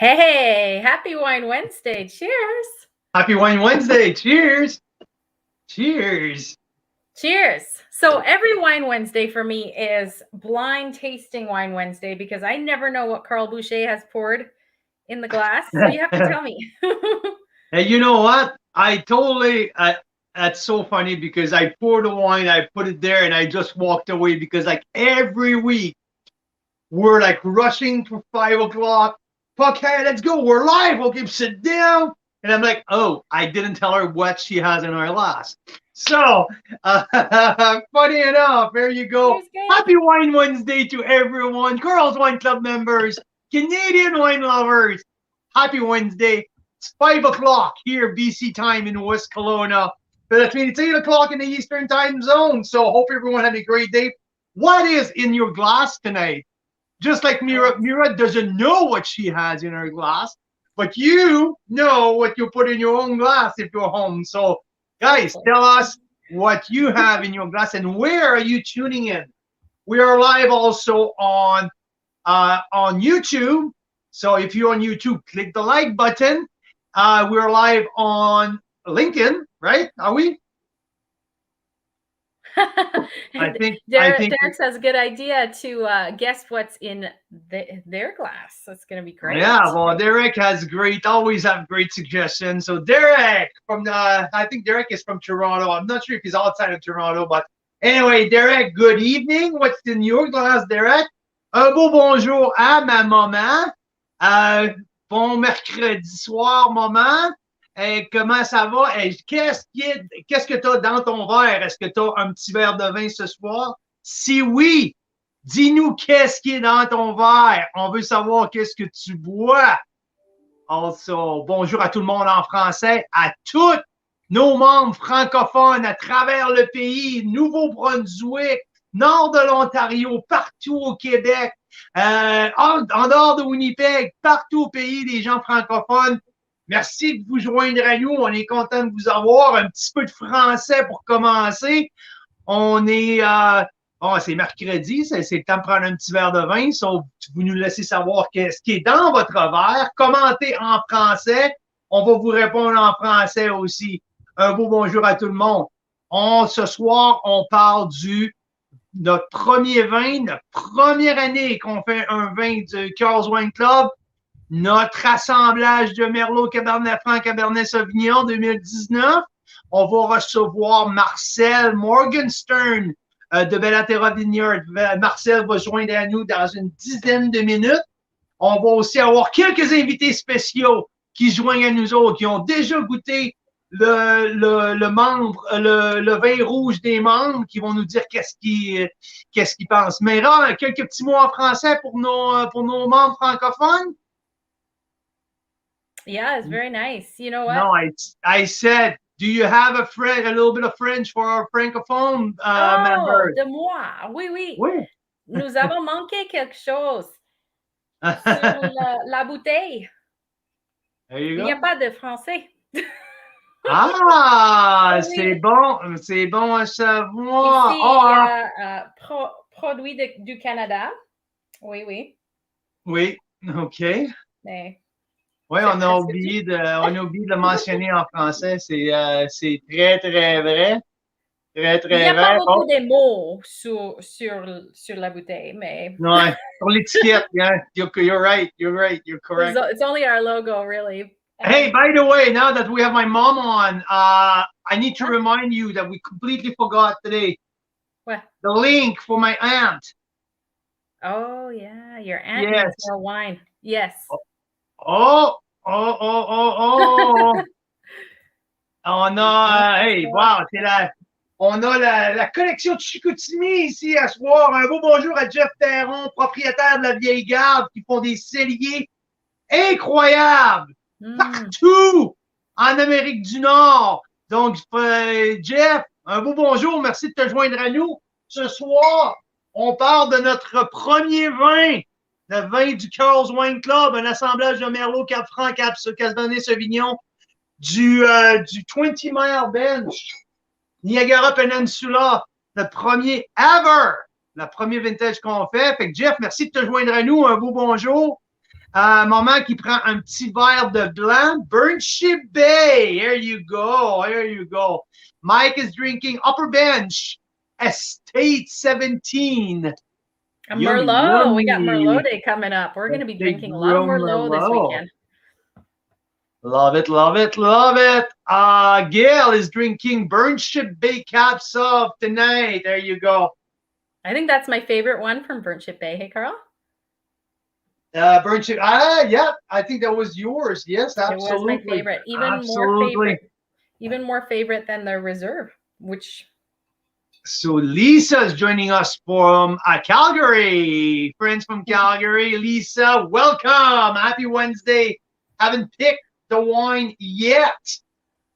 Hey, happy Wine Wednesday. Cheers. Happy Wine Wednesday. Cheers. Cheers. Cheers. So every Wine Wednesday for me is blind tasting Wine Wednesday because I never know what Carl Boucher has poured in the glass. So you have to tell me. And you know what? That's so funny because I poured the wine, I put it there, and I just walked away because, like, every week we're like rushing for 5 o'clock. Okay, let's go. We're live. Okay, sit down. And I'm like, oh, I didn't tell her what she has in her glass. So, funny enough, there you go. Happy Wine Wednesday to everyone. Girls Wine Club members, Canadian wine lovers. Happy Wednesday. It's 5 o'clock here, BC time in West Kelowna. But that means it's 8 o'clock in the Eastern time zone. So, hope everyone had a great day. What is in your glass tonight? Just like Mira doesn't know what she has in her glass, but you know what you put in your own glass if you're home. So, guys, tell us what you have in your glass and where are you tuning in. We are live also on YouTube. So if you're on YouTube, click the like button. We're live on LinkedIn, right? Are we? Derek has a good idea to guess what's in their glass. That's going to be great. Yeah, well, Derek always have great suggestions. So Derek I think Derek is from Toronto. I'm not sure if he's outside of Toronto, but anyway, Derek, good evening. What's in your glass, Derek? Un beau bonjour à ma maman. Bon mercredi soir, maman. Comment ça va? Qu'est-ce que tu as dans ton verre? Est-ce que tu as un petit verre de vin ce soir? Si oui, dis-nous qu'est-ce qui est dans ton verre. On veut savoir qu'est-ce que tu bois. Also, bonjour à tout le monde en français, à tous nos membres francophones à travers le pays, Nouveau-Brunswick, nord de l'Ontario, partout au Québec, en dehors de Winnipeg, partout au pays, les gens francophones. Merci de vous joindre à nous. On est content de vous avoir. Un petit peu de français pour commencer. On est... c'est mercredi, c'est le temps de prendre un petit verre de vin. Sauf vous nous laissez savoir ce qui est dans votre verre. Commentez en français. On va vous répondre en français aussi. Un beau bonjour à tout le monde. Ce soir, on parle notre premier vin, notre première année qu'on fait un vin du Carl's Wine Club. Notre assemblage de Merlot, Cabernet Franc, Cabernet Sauvignon 2019. On va recevoir Marcel Morgenstern de Westcott Vineyards. Marcel va joindre à nous dans une dizaine de minutes. On va aussi avoir quelques invités spéciaux qui joignent à nous autres, qui ont déjà goûté le vin rouge des membres, qui vont nous dire qu'est-ce qu'ils pensent. Mais là, quelques petits mots en français pour nos membres francophones. Yeah, it's very nice. You know what? No, I said, do you have a little bit of French for our francophone members? De moi. Oui. Nous avons manqué quelque chose sur la bouteille. Il n'y a pas de français. C'est bon à savoir. Ici, il y a produit du Canada. Oui. Oui, OK. Mais oui, on a oublié de le mentionner en français. C'est très, très vrai. Très, très vrai. Il n'y a pas beaucoup de mots sur la bouteille, mais... Non, sur l'étiquette, yeah. You're right. You're correct. It's only our logo, really. Hey, by the way, now that we have my mom on, I need to remind you that we completely forgot today. What? The link for my aunt. Oh, yeah. Your aunt needs more wine. Yes. Oh. On a la collection de Chicoutimi ici à soir. Un beau bonjour à Jeff Perron, propriétaire de la Vieille Garde, qui font des celliers incroyables partout en Amérique du Nord. Donc, Jeff, un beau bonjour. Merci de te joindre à nous. Ce soir, on parle de notre premier vin. Le vin du Carl's Wine Club, un assemblage de Merlot, Cap Franc, Cabernet Sauvignon, du 20 Mile Bench, Niagara Peninsula, le premier ever, le premier vintage qu'on fait. Fait que Jeff, merci de te joindre à nous. Un beau bonjour. Maman qui prend un petit verre de blanc. Burnship Bay. There you go. There you go. Mike is drinking Upper Bench Estate 17. A Yummy, Merlot. We got Merlot yummy. Day coming up. We're going to be Big drinking a lot of real Merlot this Merlot. weekend. Love it, love it, love it. Gail is drinking Burnship Bay Cab Sauv tonight. There you go. I think that's my favorite one from Burnship Bay. Hey, Carl? Burnship. Yeah, I think that was yours. Yes, absolutely. It was my favorite. Even more favorite than the Reserve, which... So Lisa is joining us from Calgary. Friends from Calgary. Lisa, welcome. Happy Wednesday. Haven't picked the wine yet.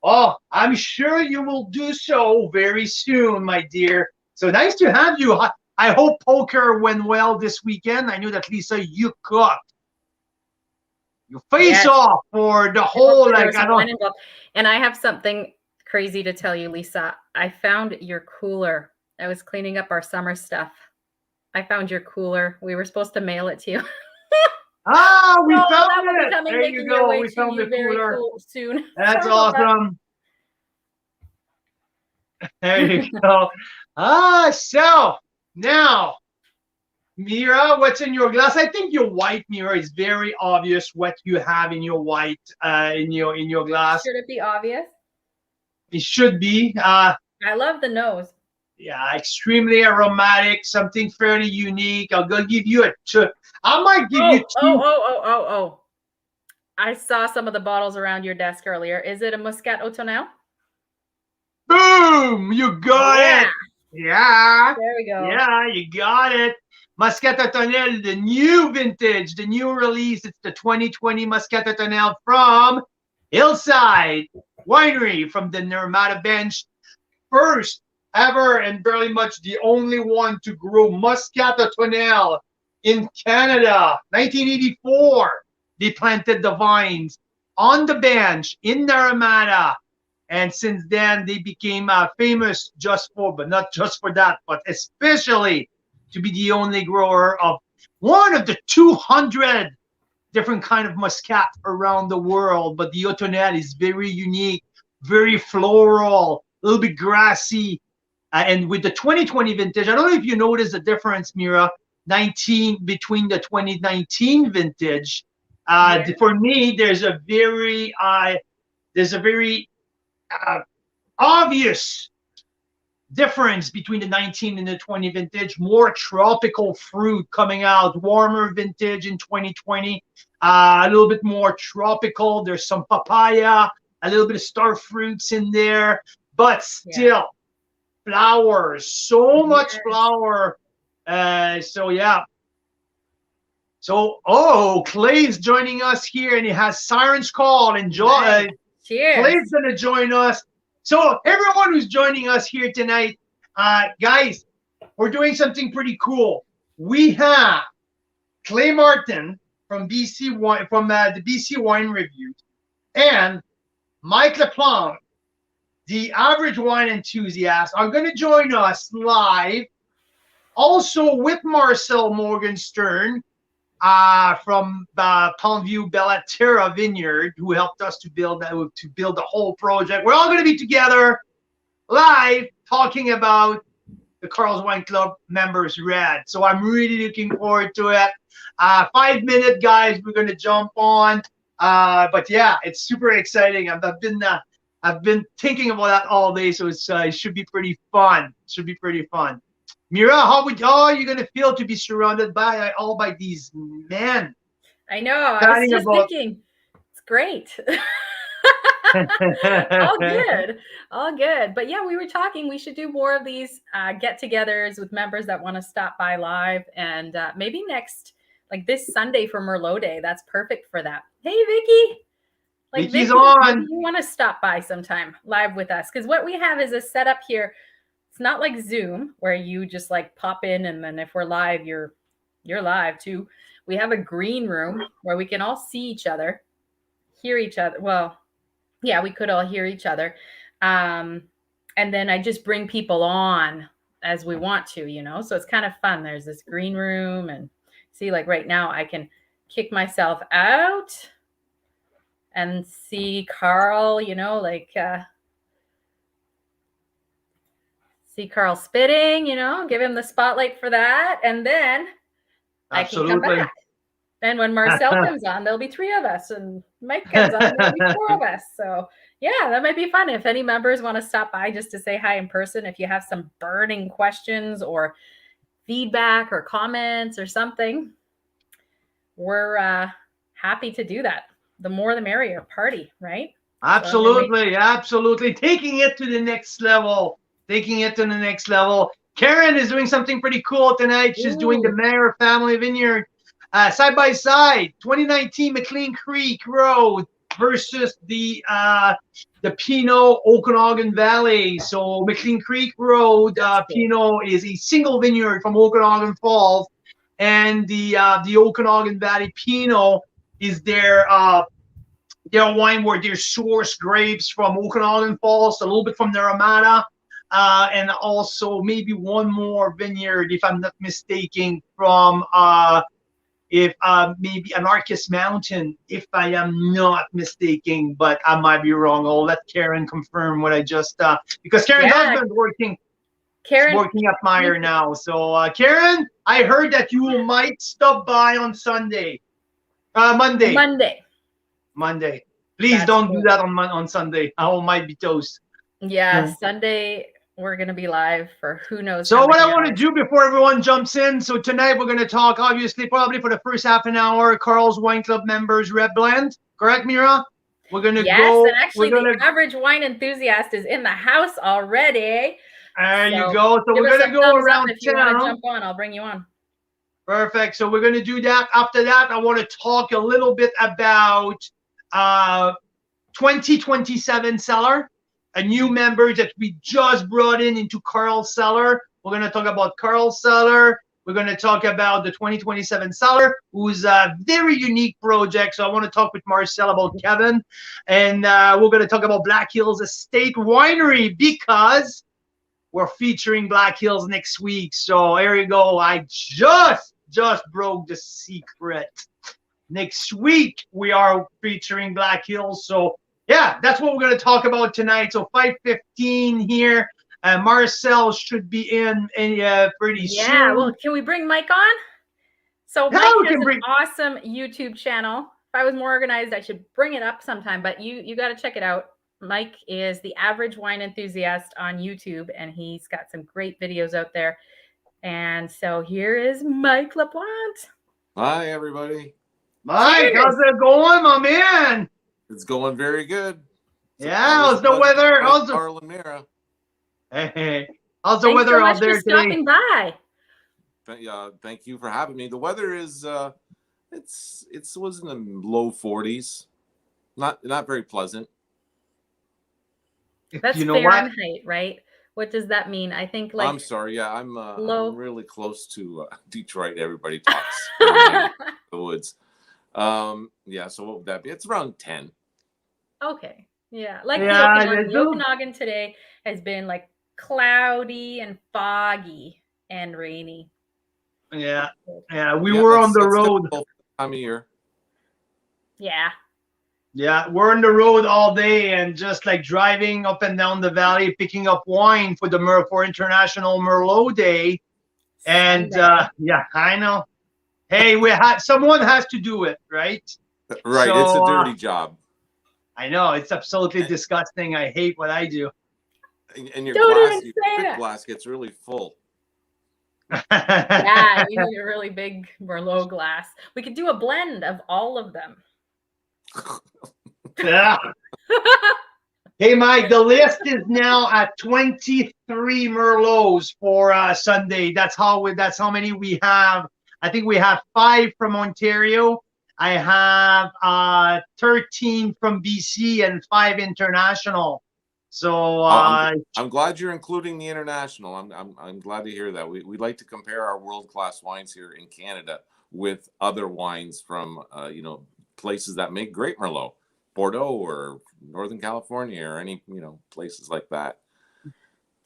Oh, I'm sure you will do so very soon, my dear. So nice to have you. I hope poker went well this weekend. I knew that, Lisa, you cooked. You face off for the whole, like, I don't. And I have something crazy to tell you, Lisa. I found your cooler. I was cleaning up our summer stuff. I found your cooler. We were supposed to mail it to you. We found it. There you go. We found the cooler. Soon. That's awesome. There you go. So now, Mira, what's in your glass? I think your white, Mira, is very obvious what you have in your white, in your glass. Should it be obvious? It should be. I love the nose. Yeah, extremely aromatic, something fairly unique. I'll go give you I might give you two. Oh. I saw some of the bottles around your desk earlier. Is it a Muscat Automnal? Boom! You got it. Yeah. There we go. Yeah, you got it. Muscat Automnal, the new vintage, the new release. It's the 2020 Muscat Automnal from Hillside Winery from the Nirmata Bench. First ever and very much the only one to grow Muscat Automnal in Canada. 1984, they planted the vines on the bench in Nirmata. And since then, they became famous but not just for that, but especially to be the only grower of one of the 200 different kind of Muscat around the world. But the Automnal is very unique, very floral, a little bit grassy. And with the 2020 vintage, I don't know if you notice the difference, Mira, between the 2019 vintage. For me, there's a very obvious difference between the 19 and the 20 vintage. More tropical fruit coming out, warmer vintage in 2020, a little bit more tropical. There's some papaya, a little bit of star fruits in there, but still flowers, so much flower. So Clay's joining us here, and he has Siren's Call. Enjoy. Cheers. Clay's gonna join us. So everyone who's joining us here tonight, guys, we're doing something pretty cool. We have Clay Martin from BC Wine, from the BC Wine Review, and Mike LePlanc, the Average Wine Enthusiast, are going to join us live. Also with Marcel Morgenstern from Palmview Bellaterra Vineyard, who helped us to build the whole project. We're all going to be together live talking about the Carl's Wine Club Members Red. So I'm really looking forward to it. 5 minute, guys, we're going to jump on. But yeah, it's super exciting. I've been thinking about that all day, so it should be pretty fun. Mira, how are you going to feel to be surrounded by these men? I know. I was just thinking, it's great. All good. But yeah, we were talking, we should do more of these get-togethers with members that want to stop by live, and maybe next, like this Sunday for Merlot Day. That's perfect for that. Hey, Vicky. Vicky's on. You want to stop by sometime live with us, because what we have is a setup here. It's not like Zoom where you just like pop in and then if we're live, you're live too. We have a green room where we can all see each other, hear each other. Well, yeah, we could all hear each other. And then I just bring people on as we want to, so it's kind of fun. There's this green room, and see, like right now I can kick myself out and see Carl, you know, like see Carl spitting, you know, give him the spotlight for that, and then I can come Absolutely. back. And when Marcel comes on, there'll be 3 of us, and Mike comes on, there'll be 4 of us. So yeah, that might be fun. If any members want to stop by just to say hi in person, if you have some burning questions or feedback or comments or something, we're happy to do that. The more the merrier. Party, right? Absolutely, absolutely. Taking it to the next level. Taking it to the next level. Karen is doing something pretty cool tonight. She's doing the Mira family vineyard side by side. 2019 McLean Creek Road versus the Pinot Okanagan Valley. So McLean Creek Road Pinot is a single vineyard from Okanagan Falls, and the Okanagan Valley Pinot is their wine where they source grapes from Okanagan Falls, a little bit from the Armada, and also maybe one more vineyard, if I'm not mistaken, from maybe Anarchist Mountain, if I am not mistaken, but I might be wrong. I'll let Karen confirm what I just because Karen's husband's working at Meyer now. So Karen, I heard that you might stop by on Monday. Please don't do that on Sunday. I might be toast. Yeah, Sunday we're going to be live for who knows. So what I want to do before everyone jumps in, so tonight we're going to talk, obviously, probably for the first half an hour, Carl's Wine Club members Red Blend. Correct, Mira? We're going to go. Yes, and actually the average wine enthusiast is in the house already. There you go. So we're going to go around if you want to jump on, I'll bring you on. Perfect. So we're going to do that. After that, I want to talk a little bit about 2027 Cellar, a new member that we just brought into Carl's Cellar. We're going to talk about Carl's Cellar. We're going to talk about the 2027 Cellar, who's a very unique project. So I want to talk with Marcel about Kevin. And we're going to talk about Black Hills Estate Winery, because we're featuring Black Hills next week. So there you go. I just broke the secret. Next week, we are featuring Black Hills. So, yeah, that's what we're going to talk about tonight. So, 5:15 here. Marcel should be in pretty soon. Yeah, well, can we bring Mike on? So, Mike has an awesome YouTube channel. If I was more organized, I should bring it up sometime. But you got to check it out. Mike is the average wine enthusiast on YouTube, and he's got some great videos out there. And so here is Mike LaPlante. Hi, everybody. Mike, how's it going, my man? It's going very good. How's the weather? How's Carl and Mira? Hey, how's the weather out there today? Stopping by. Thank you for having me. The weather is it was in the low 40s. Not very pleasant. That's Fahrenheit, right? What does that mean? I think like I'm sorry. Yeah, I'm really close to Detroit. Everybody talks the woods. Yeah. So what would that be? It's around 10. Okay. Yeah. Like the Okanagan today has been like cloudy and foggy and rainy. Yeah. Yeah. We were on the road. Time of year. Yeah. Yeah, we're on the road all day and just like driving up and down the valley, picking up wine for International Merlot Day. And yeah, I know. Hey, someone has to do it, right? Right. So, it's a dirty job. I know. It's absolutely disgusting. I hate what I do. And your glass gets really full. Yeah, you need a really big Merlot glass. We could do a blend of all of them. Yeah. Hey, Mike, the list is now at 23 Merlots for Sunday. That's how many we have. I think we have 5 from Ontario. I have 13 from BC and 5 international. So I'm glad you're including the international. I'm glad to hear that. We like to compare our world-class wines here in Canada with other wines from places that make great Merlot, Bordeaux or Northern California or any places like that.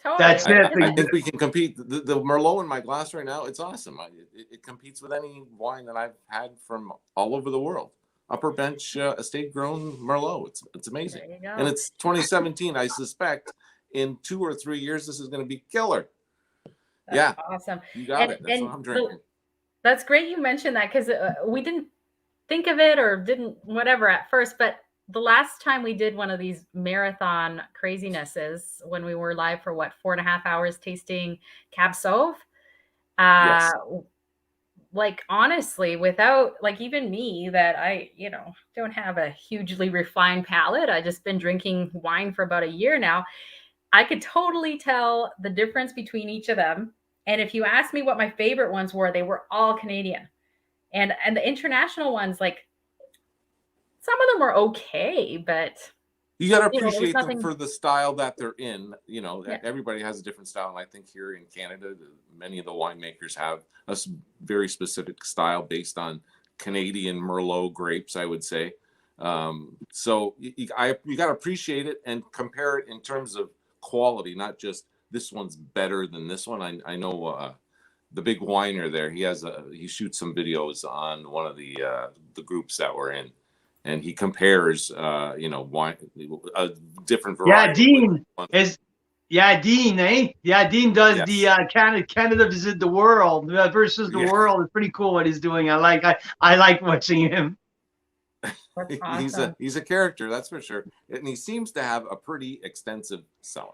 Totally. That's it. I think we can compete. The Merlot in my glass right now, it's awesome. It competes with any wine that I've had from all over the world. Upper bench estate grown Merlot. It's amazing. There you go. And it's 2017. I suspect in 2 or 3 years this is going to be killer. That's awesome. You got it. That's what I'm drinking. That's great you mentioned that, because we didn't think of it or didn't whatever at first, but the last time we did one of these marathon crazinesses, when we were live for 4.5 hours tasting Cab Sauv, Yes. like honestly, without like even me, that I don't have a hugely refined palate, I just been drinking wine for about a year now, I could totally tell the difference between each of them. And if you asked me what my favorite ones were, they were all Canadian, and the international ones, like, some of them are okay, but you got to there's appreciate nothing... them for the style that they're in. Yeah. Everybody has a different style. And I think here in Canada, many of the winemakers have a very specific style based on Canadian Merlot grapes, I would say. So you got to appreciate it and compare it in terms of quality, not just this one's better than this one. I know the big whiner there, he shoots some videos on one of the groups that we're in. And he compares, wine, a different variety. Dean, eh? Yeah, Dean does Yes. the Canada Visit the World versus the world. It's pretty cool what he's doing. I like watching him. That's awesome. He's a character, that's for sure. And he seems to have a pretty extensive cellar.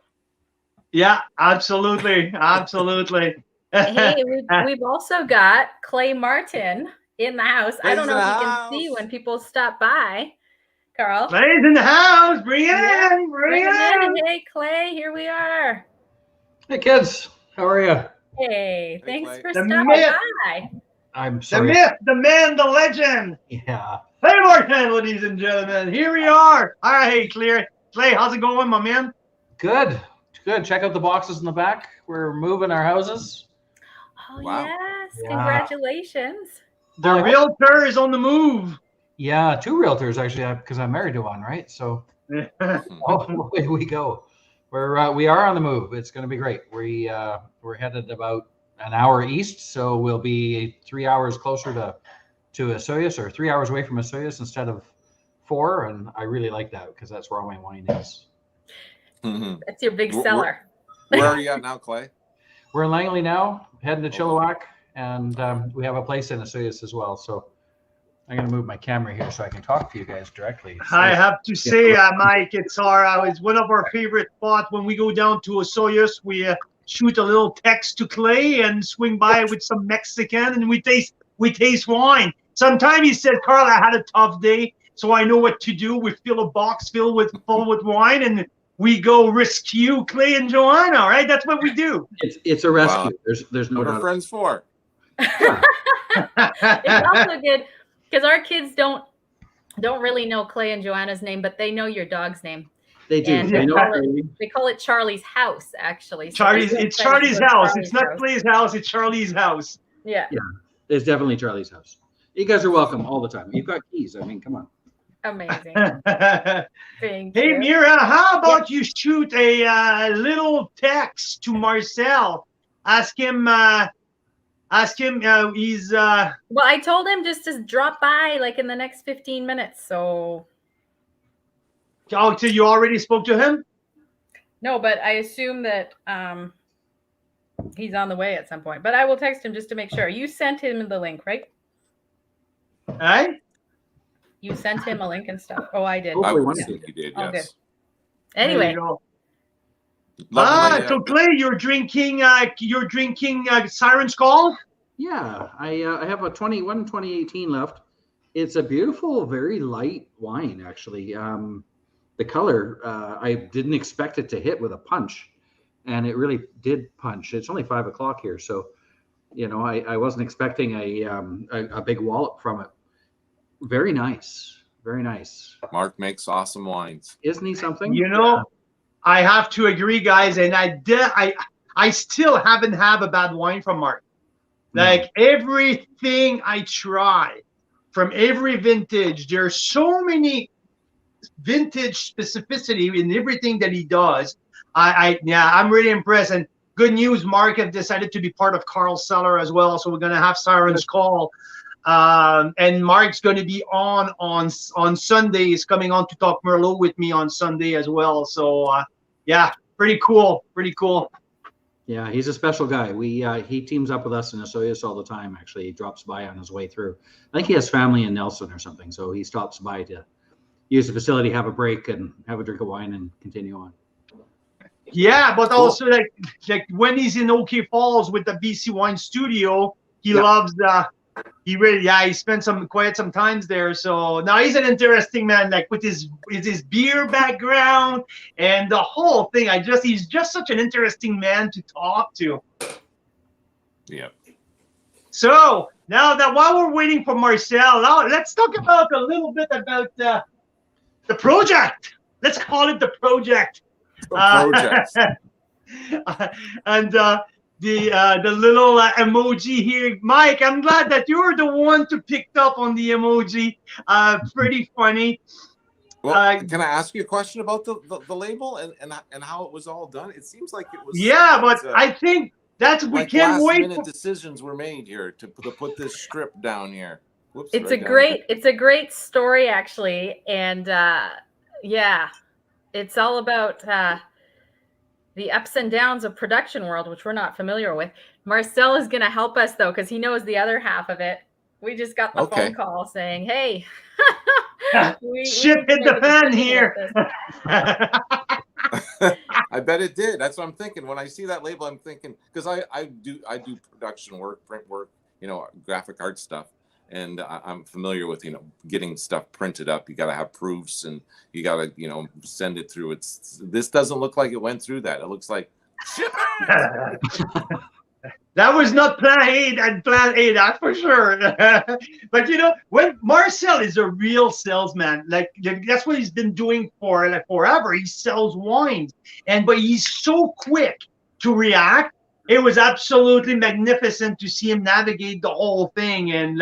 Yeah, absolutely, absolutely. Hey, we've also got Clay Martin in the house. I don't know if you can see when people stop by. Carl. Clay's in the house. Bring it in. Bring it in. Hey, Clay, here we are. Hey, kids. How are you? Hey, thanks Clay. for stopping by. I'm The sorry. myth, the man, the legend. Yeah. Clay Martin, ladies and gentlemen. Here we are. All right, Clay, how's it going, my man? Good. Good. Check out the boxes in the back. We're moving our houses. Oh, Wow. yes. Yeah. Congratulations. The realtor is on the move. Yeah, 2 realtors actually, because I'm married to one, right? So away we go. We are on the move. It's going to be great. We're headed about an hour east, so we'll be 3 hours closer to Osoyoos, or 3 hours away from Osoyoos instead of 4. And I really like that because that's where all my wine is. That's your big cellar. Where are you at now, Clay? We're in Langley now, heading to Chilliwack, and we have a place in Osoyoos as well. So I'm going to move my camera here so I can talk to you guys directly. I have to say, Mike, it's one of our favorite spots. When we go down to Osoyoos, we shoot a little text to Clay and swing by with some Mexican, and we taste wine. Sometimes he said, "Carl, I had a tough day, so I know what to do. We fill a box full with wine, and we go rescue Clay and Joanna." Right? That's what we do. It's a rescue. Wow. There's no What are doubt. friends for? It's also good because our kids don't really know Clay and Joanna's name, but they know your dog's name. They do. And they call it Charlie's house, actually. So It's Charlie's house. It's not Clay's house. It's Charlie's house. Yeah. It's definitely Charlie's house. You guys are welcome all the time. You've got keys. I mean, come on. Amazing. Thank Hey, you. Mira, how about you shoot a little text to Marcel? Ask him. He's. Well, I told him just to drop by like in the next 15 minutes. So. Oh, so you already spoke to him? No, but I assume that he's on the way at some point. But I will text him just to make sure. You sent him the link, right? Hey? You sent him a link and stuff. Oh, I did. I would Yeah. think you did, Oh, yes. Anyway. There you go. Lovely, So Clay, you're drinking Siren's Call? Yeah, I have a 2018 left. It's a beautiful, very light wine, actually. The color, I didn't expect it to hit with a punch, and it really did punch. It's only 5 o'clock here, so I wasn't expecting a big wallop from it. Very nice, very nice. Mark makes awesome wines. Isn't he something? I have to agree, guys, and I still haven't had a bad wine from Mark. Like everything I try from every vintage, there's so many vintage specificity in everything that he does. I'm really impressed. And good news, Mark have decided to be part of Carl's Cellar as well. So we're going to have Siren's Call. And Mark's going to be on Sunday. He's coming on to talk Merlot with me on Sunday as well. So yeah, pretty cool. Pretty cool. Yeah, he's a special guy. He teams up with us in Osoyoos all the time. Actually, he drops by on his way through. I think he has family in Nelson or something, so he stops by to use the facility, have a break, and have a drink of wine and continue on. Yeah, but also like when he's in OK Falls with the BC Wine Studio, he loves he spent quite some times there. So now he's an interesting man, like with his beer background and the whole thing. He's just such an interesting man to talk to. Yeah. So now that while we're waiting for Marcel, now let's talk about a little bit about the project. Let's call it the project. And the little emoji here, Mike. I'm glad that you're the one to pick up on the emoji. Pretty funny. Well, can I ask you a question about the label and how it was all done? It seems like it was. Yeah, but I think that's we like can't wait. Last minute decisions were made here to put this strip down here. Whoops, it's a great story actually, and yeah, it's all about the ups and downs of production world, which we're not familiar with. Marcel is going to help us though, because he knows the other half of it. We just got the phone call saying, "Hey, shit hit the fan here." I bet it did. That's what I'm thinking. When I see that label, I'm thinking, because I do production work, print work, graphic art stuff. And I'm familiar with, getting stuff printed up. You got to have proofs and you got to, send it through. This doesn't look like it went through that. It looks like shit. That was not plan A, that's for sure. But when Marcel is a real salesman, like that's what he's been doing for forever. He sells wines, but he's so quick to react. It was absolutely magnificent to see him navigate the whole thing. And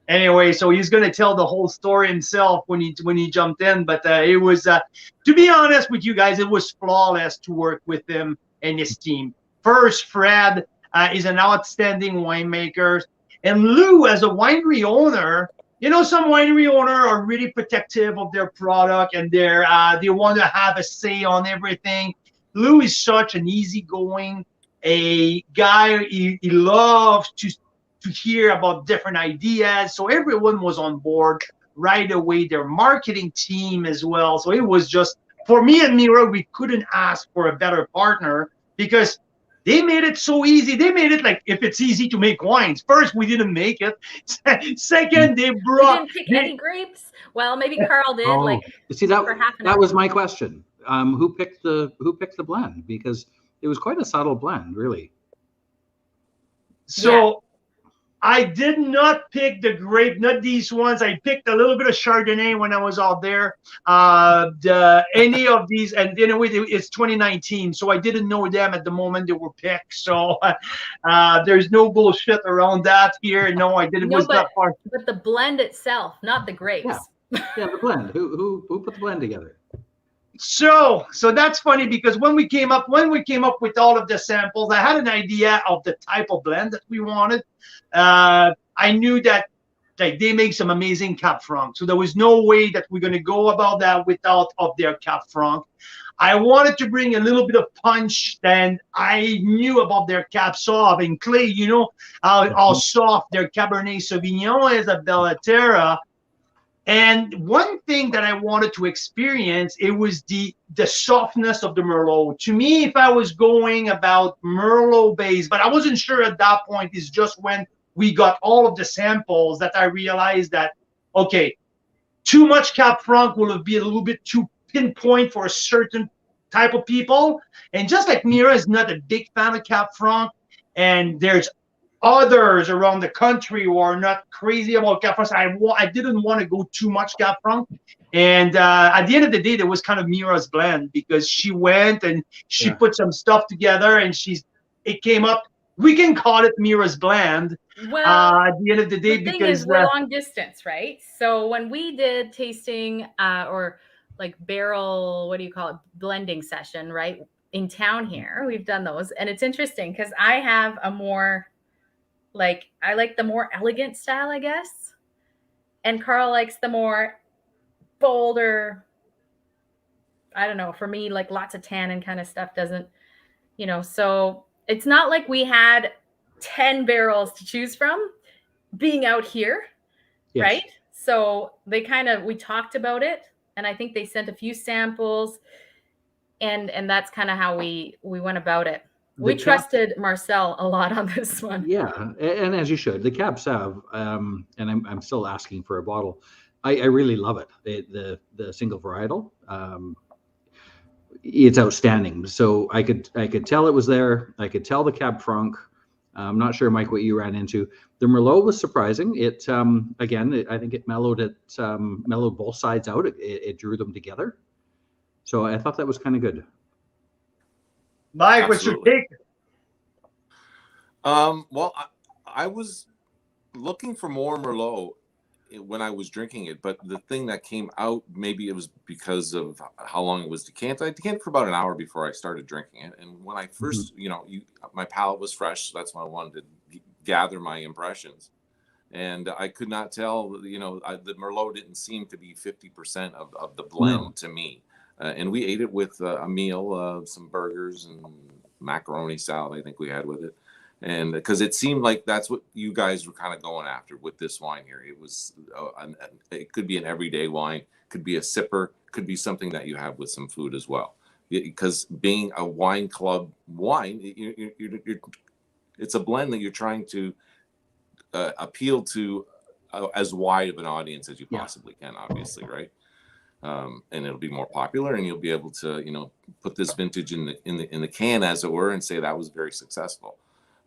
anyway, so he's going to tell the whole story himself when he jumped in. But it was, to be honest with you guys, it was flawless to work with him and his team. First, Fred is an outstanding winemaker. And Lou, as a winery owner, some winery owners are really protective of their product and they want to have a say on everything. Lou is such an easygoing a guy. He loves to hear about different ideas. So everyone was on board right away, their marketing team as well. So it was just, for me and Mira, we couldn't ask for a better partner because they made it so easy. They made it like if it's easy to make wines. First, we didn't make it. Second, they brought. We didn't pick any grapes. Well, maybe Carl did. See, that was my question. Who picked the blend? Because it was quite a subtle blend, really. So I did not pick the grape, not these ones. I picked a little bit of Chardonnay when I was out there. Any of these, and anyway, it's 2019, so I didn't know them at the moment they were picked. So there's no bullshit around that here. No, I didn't. But the blend itself, not the grapes. Yeah, the blend. Who put the blend together? So that's funny because when we came up with all of the samples, I had an idea of the type of blend that we wanted. I knew that they make some amazing Cap Franc, so there was no way that we're going to go about that without of their Cap Franc. I wanted to bring a little bit of punch, and I knew about their Cap Sauv and Clay. How soft their Cabernet Sauvignon is at Bellaterra. And one thing that I wanted to experience, it was the softness of the Merlot. To me, if I was going about Merlot base, but I wasn't sure at that point, is just when we got all of the samples that I realized that, okay, too much Cap Franc will be a little bit too pinpoint for a certain type of people. And just like Mira is not a big fan of Cap Franc, and there's others around the country who are not crazy about Cap Franc. I didn't want to go too much Cap Franc. And at the end of the day, it was kind of Mira's blend because she went and she put some stuff together and it came up. We can call it Mira's blend. Well, at the end of the day, the thing because is we're long distance, right? So when we did tasting or like barrel, what do you call it, blending session, right? in town here. We've done those, and it's interesting because I have a more I like the more elegant style, I guess, and Carl likes the more bolder. I don't know. For me, like lots of tannin kind of stuff doesn't, So it's not like we had 10 barrels to choose from being out here, Yes. right? So we talked about it, and I think they sent a few samples, and that's kind of how we went about it. We trusted Marcel a lot on this one. Yeah, and as you should. The Cab Sauv, and I'm still asking for a bottle. I really love it. The single varietal. It's outstanding. So I could tell it was there. I could tell the Cab Franc. I'm not sure, Mike, what you ran into. The Merlot was surprising. It again, I think it mellowed both sides out. It drew them together. So I thought that was kind of good. Mike, what's your take? Well, I was looking for more Merlot when I was drinking it, but the thing that came out, maybe it was because of how long it was decanted. I decanted for about an hour before I started drinking it, and when I first, my palate was fresh, so that's when I wanted to gather my impressions, and I could not tell. The Merlot didn't seem to be 50% of the blend to me, and we ate it with a meal, some burgers and macaroni salad. I think we had with it. And because it seemed like that's what you guys were kind of going after with this wine here. It was, it could be an everyday wine, could be a sipper, could be something that you have with some food as well. Because being a wine club wine, it's a blend that you're trying to appeal to as wide of an audience as you possibly can, obviously, right? And it'll be more popular, and you'll be able to, put this vintage in the can, as it were, and say that was very successful.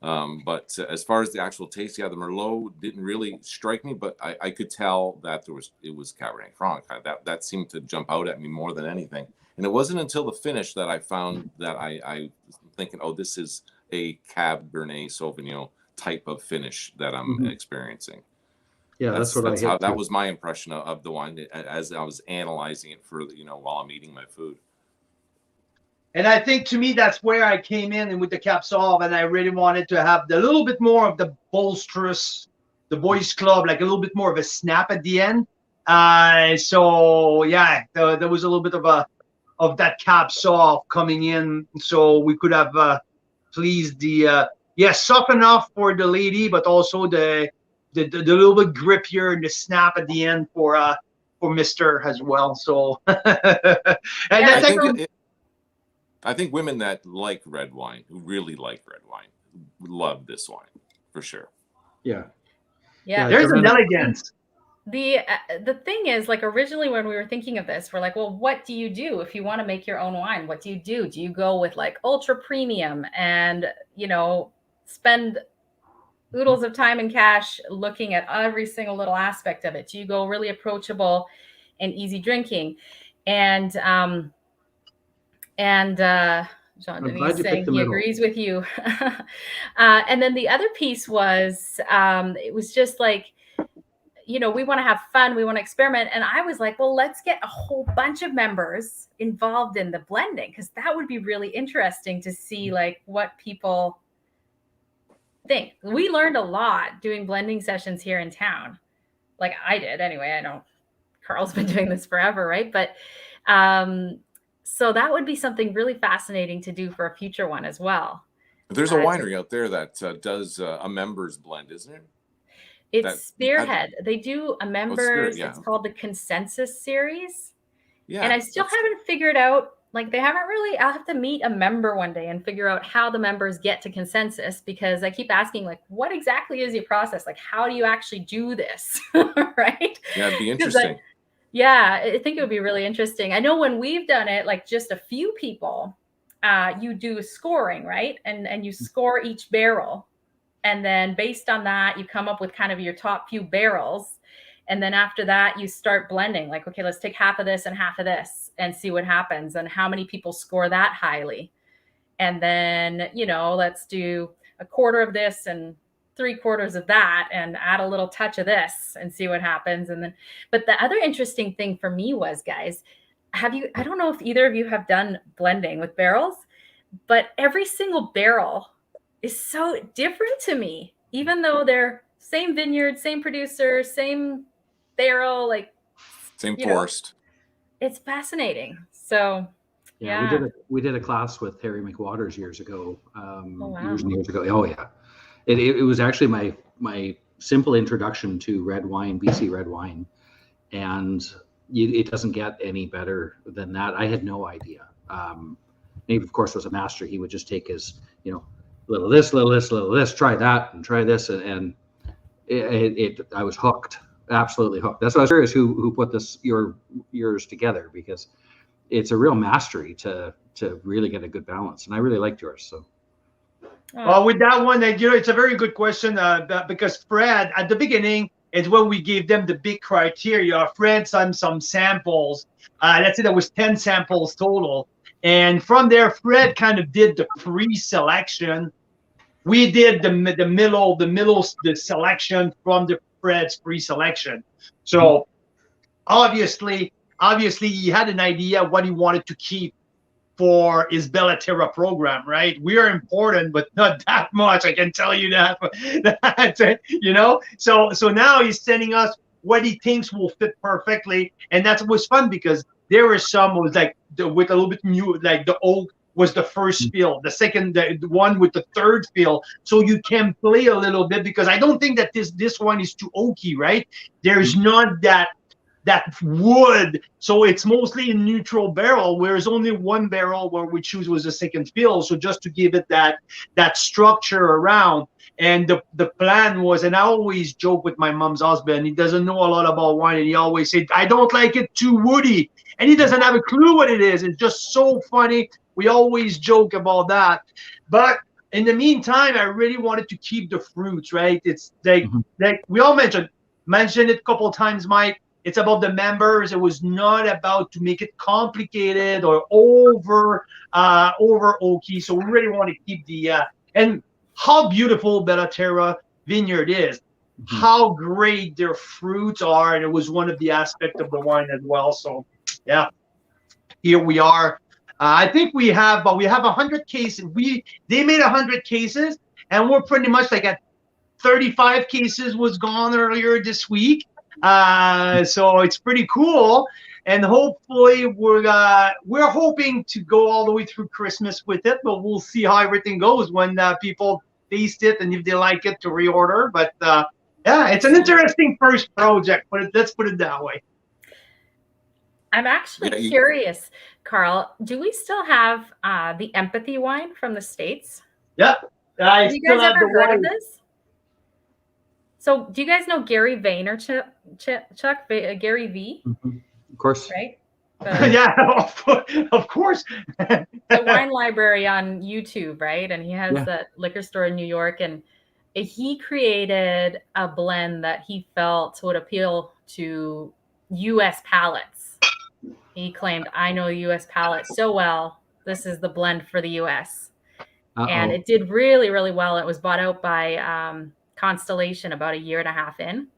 But as far as the actual taste, the Merlot didn't really strike me, but I could tell that it was Cabernet Franc. That seemed to jump out at me more than anything. And it wasn't until the finish that I found that I was thinking, oh, this is a Cabernet Sauvignon type of finish that I'm experiencing. Yeah, that was my impression of the wine as I was analyzing it for, while I'm eating my food. And I think, to me, that's where I came in with the Cab Sauv, and I really wanted to have a little bit more of the bolsterous, the boys club, like a little bit more of a snap at the end. So yeah, there was a little bit of that Cab Sauv coming in, so we could have pleased the soft enough for the lady, but also the little bit grippier and the snap at the end for Mr. as well. So I think women that like red wine, who really like red wine, love this wine for sure. Yeah. There's an elegance. The thing is, like, originally when we were thinking of this, we're like, well, what do you do if you want to make your own wine? What do you do? Do you go with like ultra premium and, spend oodles of time and cash looking at every single little aspect of it? Do you go really approachable and easy drinking? And John Denny's saying he agrees with you. And then the other piece was, it was just like, we want to have fun. We want to experiment. And I was like, well, let's get a whole bunch of members involved in the blending, because that would be really interesting to see like what people think. We learned a lot doing blending sessions here in town. Like I did anyway. I know Carl's been doing this forever, right? But so that would be something really fascinating to do for a future one as well. There's a winery out there that does a members blend, isn't it? It's Spearhead. They do a members. It's called the Consensus Series. Yeah. And I still haven't figured out, like they haven't really, I'll have to meet a member one day and figure out how the members get to consensus, because I keep asking, like, what exactly is your process? Like, how do you actually do this? Right? Yeah, it'd be interesting. I think it would be really interesting. I know when we've done it, like just a few people, you do scoring, right? And you score each barrel. And then based on that, you come up with kind of your top few barrels. And then after that, you start blending. Like, okay, let's take half of this and half of this and see what happens and how many people score that highly. And then, let's do a quarter of this and 3/4 of that and add a little touch of this and see what happens. And then, but the other interesting thing for me was, guys, I don't know if either of you have done blending with barrels, but every single barrel is so different to me, even though they're same vineyard, same producer, same barrel, like Same you know, forest. it's fascinating. So Yeah, we did a class with Harry McWaters years ago. wow. Years and years ago. Oh yeah, it was actually my simple introduction to red wine, BC red wine, and it doesn't get any better than that. I had no idea. He of course was a master. He would just take his little this, little this, little this, try that, and try this, and I was hooked, absolutely hooked. That's why I was curious who put yours together, because it's a real mastery to really get a good balance, and I really liked yours. So, well, with that one, it's a very good question because Fred, at the beginning, is when we gave them the big criteria. Fred sent some samples. Let's say there was 10 samples total, and from there, Fred kind of did the pre-selection. We did the selection from the Fred's pre-selection. So obviously he had an idea what he wanted to keep for his Bellaterra program, right? We are important, but not that much. I can tell you that. So now he's sending us what he thinks will fit perfectly, and that was fun because there were some was like with a little bit new, like the oak was the first fill, the second, the one with the third fill. So you can play a little bit because I don't think that this one is too oaky, right? There's not that wood, so it's mostly a neutral barrel, whereas only one barrel where we choose was the second fill. So just to give it that structure around. And the plan was, and I always joke with my mom's husband, he doesn't know a lot about wine, and he always said, I don't like it too woody. And he doesn't have a clue what it is. It's just so funny. We always joke about that. But in the meantime, I really wanted to keep the fruits, right? It's like we all mentioned it a couple of times, Mike. It's about the members. It was not about to make it complicated or over oaky. So we really want to keep and how beautiful Bellaterra Vineyard is, how great their fruits are, and it was one of the aspects of the wine as well. So yeah, here we are. I think we have 100 cases. They made 100 cases, and we're pretty much like at 35 cases was gone earlier this week. So it's pretty cool, and hopefully we're hoping to go all the way through Christmas with it, but we'll see how everything goes when people taste it and if they like it to reorder. But yeah, it's an interesting first project, but let's put it that way. I'm actually curious, Carl, do we still have the Empathy wine from the States? Yep. Have you guys ever heard of this? So do you guys know Gary Vaynerchuk? Gary V? Of course. Right? Yeah, of course. The wine library on YouTube, right? And he has that liquor store in New York, and he created a blend that he felt would appeal to U.S. palates. He claimed, I know the U.S. palate so well. This is the blend for the U.S. And it did really, really well. It was bought out by Constellation about a year and a half in.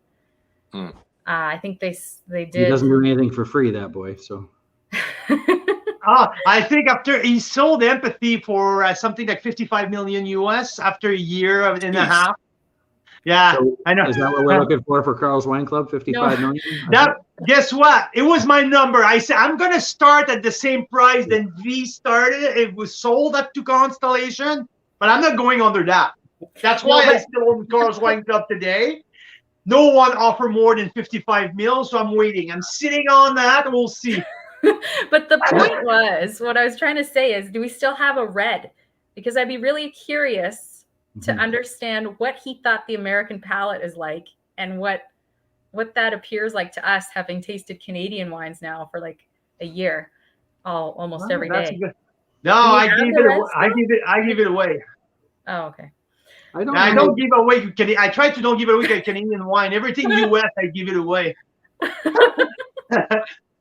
I think they did. He doesn't do anything for free, that boy. So. I think after he sold Empathy for something like 55 million US after a year and a half. Yeah, so I know. Is that what we're looking for Carl's Wine Club? 55 million? Guess what? It was my number. I said I'm gonna start at the same price than V started. It was sold up to Constellation, but I'm not going under that. That's why I still own Carl's Wine Club today. No one offered more than 55 mil, so I'm waiting. I'm sitting on that. We'll see. But the point was, what I was trying to say is, do we still have a red? Because I'd be really curious to understand what he thought the American palate is like, and what that appears like to us, having tasted Canadian wines now for like a year, almost every day. No, I give it away. Oh, okay. I don't give away. I try to don't give away Canadian wine. Everything US, I give it away. We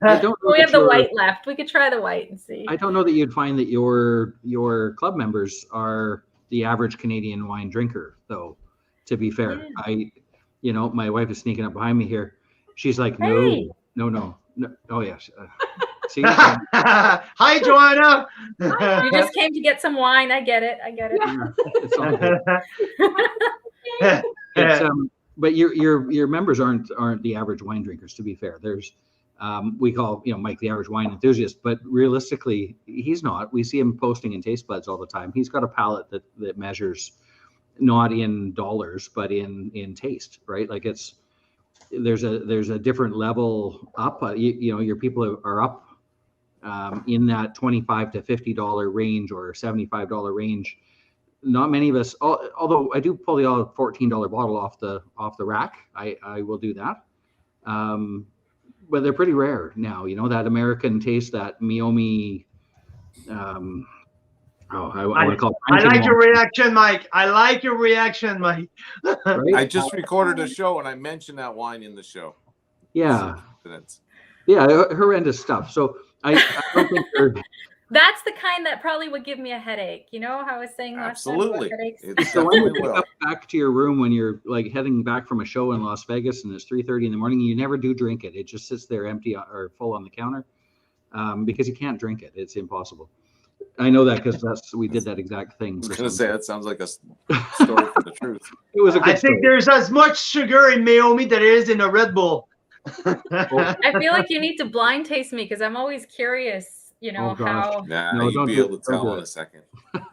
have the white left. We could try the white and see. I don't know that you'd find that your club members are the average Canadian wine drinker, though. To be fair, my wife is sneaking up behind me here. She's like, no. Oh yes. See, Hi, Joanna. You just came to get some wine. I get it. it's all good. But your members aren't the average wine drinkers. To be fair, there's we call Mike the average wine enthusiast, but realistically, he's not. We see him posting in Taste Buds all the time. He's got a palate that measures not in dollars, but in taste, right? Like there's a different level up. Your people are up in that $25 to $50 range or $75 range. Not many of us, although I do pull the $14 bottle off the rack. I will do that. But they're pretty rare now. That American taste, that Meiomi. I want to call it. I like your reaction, Mike. Right? I just recorded a show and I mentioned that wine in the show. Yeah. Horrendous stuff. So I don't think they're. That's the kind that probably would give me a headache. You know how I was saying last time about headaches? It's so when you pick up back to your room when you're like heading back from a show in Las Vegas and it's 3:30 in the morning, you never do drink it. It just sits there empty or full on the counter because you can't drink it. It's impossible. I know that because we did that exact thing. I was going to say, that sounds like a story for the truth. It was a good I think there's as much sugar in Meiomi that there is in a Red Bull. I feel like you need to blind taste me because I'm always curious. How. Nah, you'll be able to tell in a second.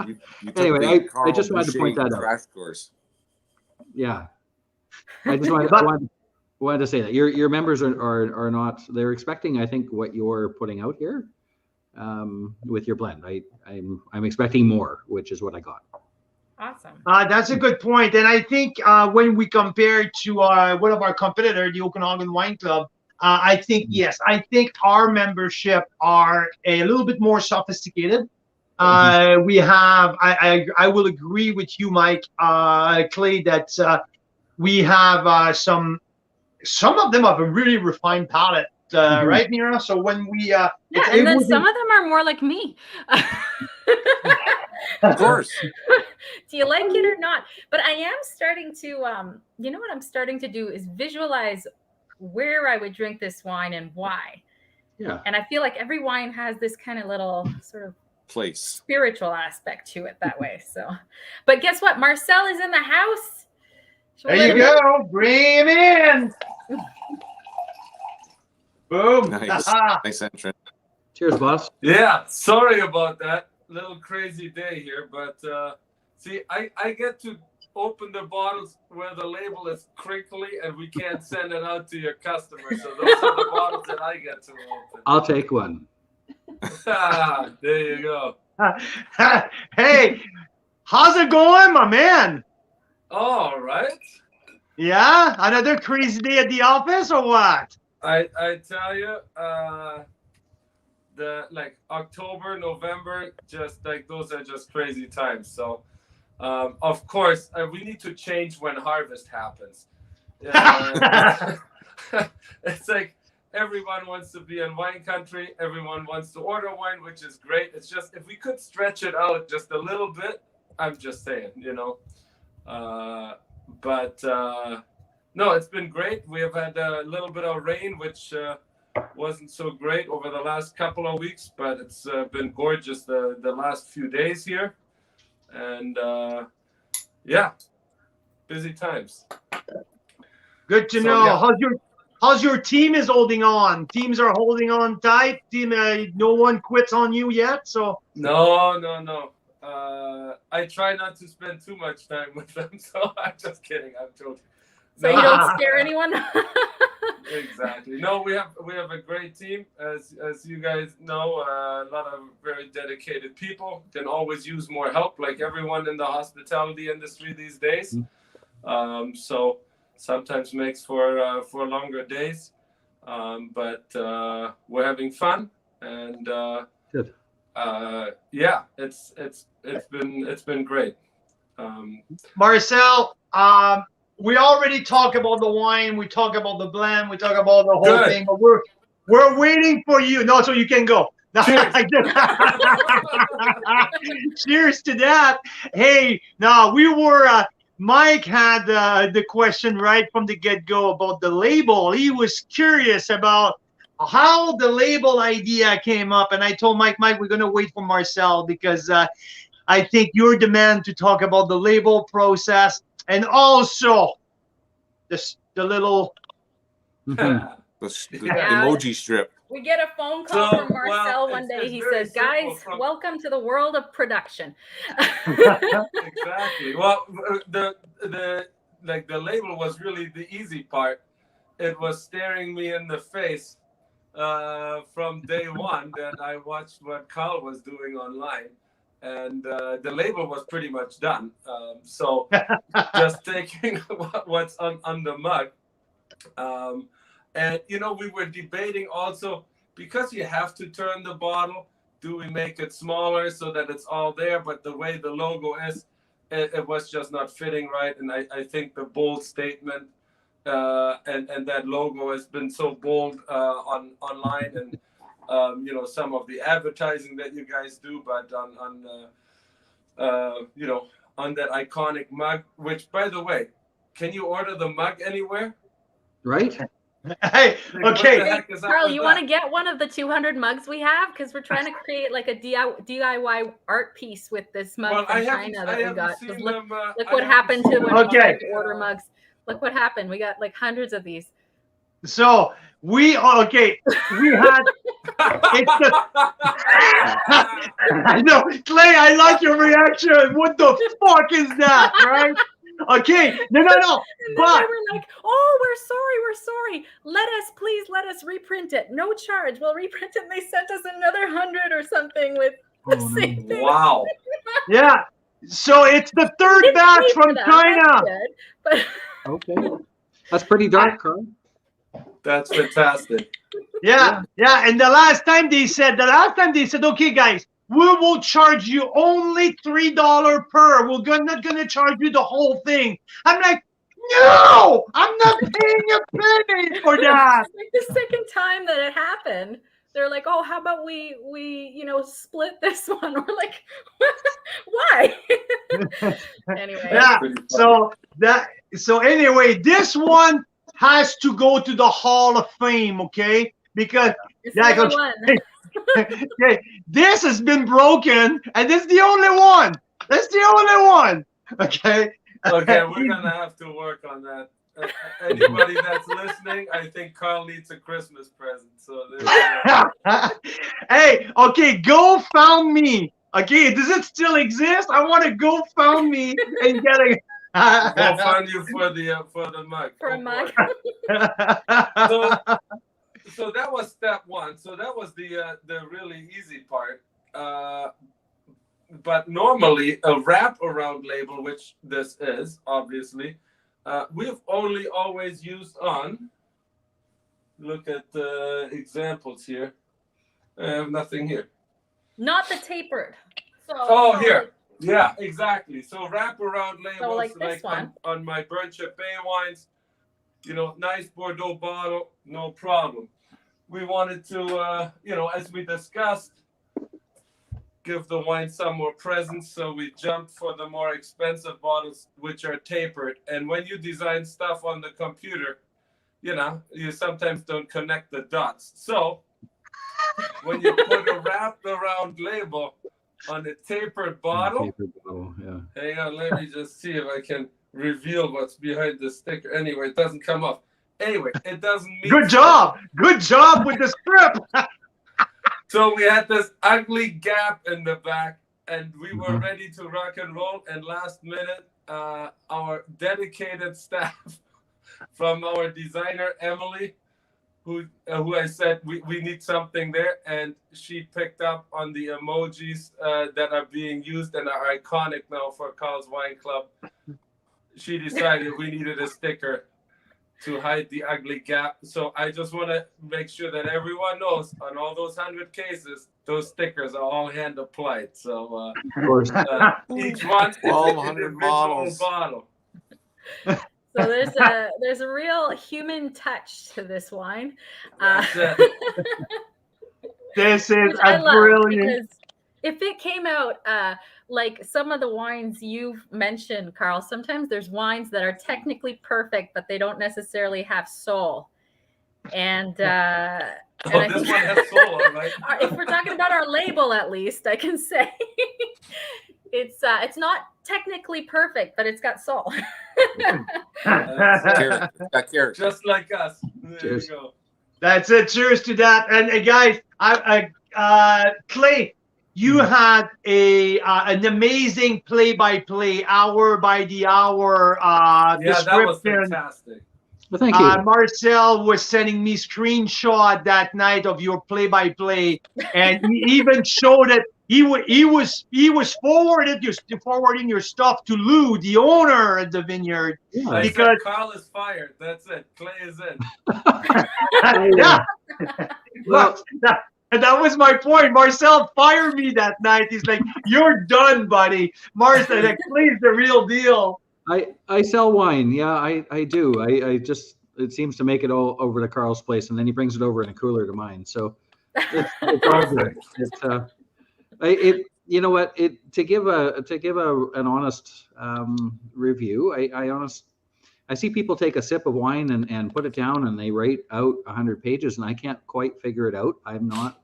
You anyway, I just wanted to point that out. Crash course. Yeah, I just wanted to say that your members are not. They're expecting, I think, what you're putting out here with your blend. I'm expecting more, which is what I got. Awesome. That's a good point, and I think when we compare to one of our competitors, the Okanagan Wine Club. I think our membership are a little bit more sophisticated. We have, I will agree with you, Mike, Clay, that we have some of them have a really refined palate, right, Mira? So when we and then some of them are more like me. Of course. Do you like it or not? But I am starting to, what I'm starting to do is visualize where I would drink this wine and why. Yeah. And I feel like every wine has this kind of little sort of place spiritual aspect to it that way. So, but guess what? Marcel is in the house. There you go. Bring him in. Boom. Nice entrance. Cheers, boss. Yeah. Sorry about that. Little crazy day here, but see, I get to open the bottles where the label is crinkly and we can't send it out to your customers. So those are the bottles that I get to open. I'll take one. There you go. Hey, how's it going, my man? All right. Yeah? Another crazy day at the office or what? I tell you, the October, November, just like those are just crazy times. So of course, we need to change when harvest happens. It's like everyone wants to be in wine country. Everyone wants to order wine, which is great. It's just if we could stretch it out just a little bit, I'm just saying, But no, it's been great. We have had a little bit of rain, which wasn't so great over the last couple of weeks, but it's been gorgeous the last few days here. And busy times. Good to know. Yeah. How's your team is holding on? Teams are holding on tight. Team, no one quits on you yet. So no. I try not to spend too much time with them. So I'm just kidding. I'm joking. So you don't scare anyone. Exactly. No, we have a great team, as you guys know. A lot of very dedicated people. Can always use more help, like everyone in the hospitality industry these days. So sometimes makes for longer days, but we're having fun, and good. It's been great. Marcel, we already talked about the wine, we talk about the blend, we talk about the whole thing, but we're waiting for you. No, so you can go. Cheers to that. Hey, now we were Mike had the question right from the get-go about the label. He was curious about how the label idea came up. And I told Mike, we're going to wait for Marcel because I think you're the man to talk about the label process and also the little. The emoji strip. We get a phone call from Marcel one day. He says, guys, welcome to the world of production. Exactly. Well, the label was really the easy part. It was staring me in the face from day one that I watched what Carl was doing online. And the label was pretty much done. So just taking what's on the mug. And, we were debating also, because you have to turn the bottle, do we make it smaller so that it's all there? But the way the logo is, it was just not fitting right. And I think the bold statement and that logo has been so bold online and, some of the advertising that you guys do, but on that iconic mug, which, by the way, can you order the mug anywhere? Right. Hey, okay. Carl, you want to get one of the 200 mugs we have? Because we're trying to create like a DIY art piece with this mug from China that we got. Look what happened to when we tried to order mugs. Look what happened. We got like hundreds of these. So we had I know, Clay, I like your reaction. What the fuck is that, right? Okay, no. And then they were like, "Oh, we're sorry. Please let us reprint it. No charge. We'll reprint it." And they sent us another 100 or something with the same thing. Wow. Yeah. So it's the third batch from China. But okay, that's pretty dark, Carl. That's fantastic. Yeah. And the last time they said, okay, guys, we will charge you only $3 per. We're not gonna charge you the whole thing. I'm like, no, I'm not paying a penny for that. Like the second time that it happened, they're like, oh, how about we split this one? We're like, why? Anyway. Yeah. So anyway, this one has to go to the Hall of Fame, okay? Because okay, this has been broken, and this is the only one. That's the only one. Okay. Okay, we're gonna have to work on that. Anybody that's listening, I think Carl needs a Christmas present. So hey, okay, go found me. Okay, does it still exist? I want to go found me and get a. We'll find you for the mug. For a mug. So that was step one. So that was the really easy part. But normally a wrap around label, which this is obviously, we've only always used on. Look at the examples here. I have nothing here. Not the tapered. So, here. Yeah, exactly. So wraparound labels, so like this one. On my Burnt Chip Bay wines, nice Bordeaux bottle, no problem. We wanted to, as we discussed, give the wine some more presence, so we jumped for the more expensive bottles, which are tapered. And when you design stuff on the computer, you sometimes don't connect the dots. So when you put a wrapped around label on a tapered bottle, hang on, let me just see if I can reveal what's behind the sticker. Anyway, it doesn't come off. Anyway, it doesn't mean. Good job with the script. So we had this ugly gap in the back, and we were ready to rock and roll. And last minute, our dedicated staff from our designer Emily, who I said we need something there, and she picked up on the emojis that are being used and are iconic now for Carl's Wine Club. She decided we needed a sticker to hide the ugly gap. So I just want to make sure that everyone knows on all those 100 cases, those stickers are all hand applied. So each one is an individual bottle. So there's a real human touch to this wine. This is a brilliant. If it came out like some of the wines you've mentioned, Carl, sometimes there's wines that are technically perfect, but they don't necessarily have soul. And And I this think- one has soul, all right. If we're talking about our label, at least I can say it's not technically perfect, but it's got soul. Carrot. It's got carrot. Just like us. There Cheers. you go. That's it. Cheers to that. And guys, Clay, you had an amazing play-by-play, hour by the hour Yeah, that was description. fantastic. Well, thank you. Marcel was sending me screenshot that night of your play-by-play, and he even showed it. He was forwarding your stuff to Lou, the owner of the vineyard. Yeah. I Because- said Carl is fired. That's it. Clay is in. Yeah. Well, And that was my point. Marcel fired me that night. He's like, "You're done, buddy." Marcel, like, please, the real deal. I sell wine. Yeah, I do. I just, it seems to make it all over to Carl's place, and then he brings it over in a cooler to mine. So it's all good. It's you know what, to give an honest review. I see people take a sip of wine and put it down, and they write out 100 pages, and I can't quite figure it out. I'm not.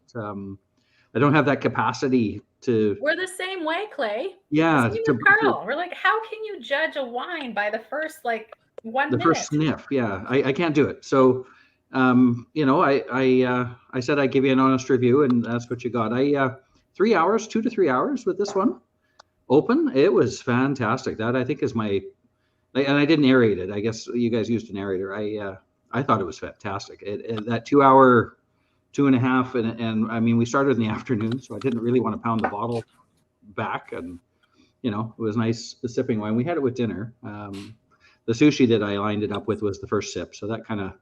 I don't have that capacity to. We're the same way, Clay. Yeah. Same with Carl. We're like, how can you judge a wine by the first 1 minute? First sniff. Yeah, I can't do it. So, you know, I said I'd give you an honest review, and that's what you got. 3 hours, 2 to 3 hours with this one. Open. It was fantastic. That I think is my. And I didn't aerate it. I guess you guys used an aerator. I thought it was fantastic. That 2 hour, 2.5, and I mean, we started in the afternoon, so I didn't really want to pound the bottle back, and you know, it was nice sipping wine. We had it with dinner. The sushi that I lined it up with was the first sip, so that kind of,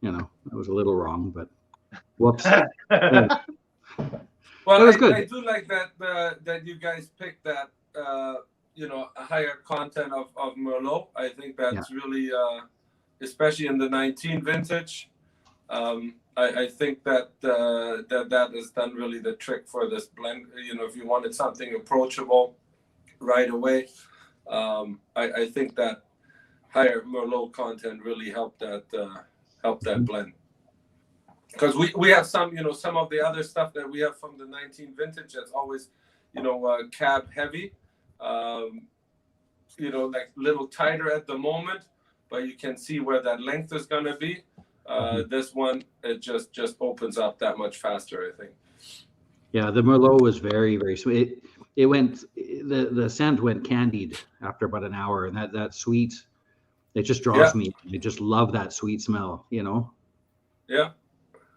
you know, that was a little wrong, but whoops. Well, That was good. I do like that you guys picked that you know, a higher content of Merlot. I think that's really especially in the 19 vintage. I think that that has done really the trick for this blend. You know, if you wanted something approachable right away, I think that higher Merlot content really helped that blend. Because we have some, you know, some of the other stuff that we have from the 19 vintage that's always, you know, cab heavy, you know, like little tighter at the moment, but you can see where that length is going to be. This one, it just opens up that much faster, I think. Yeah, the Merlot was very, very sweet. It went, the scent went candied after about an hour, and that sweet, it just draws me. I just love that sweet smell, you know? Yeah.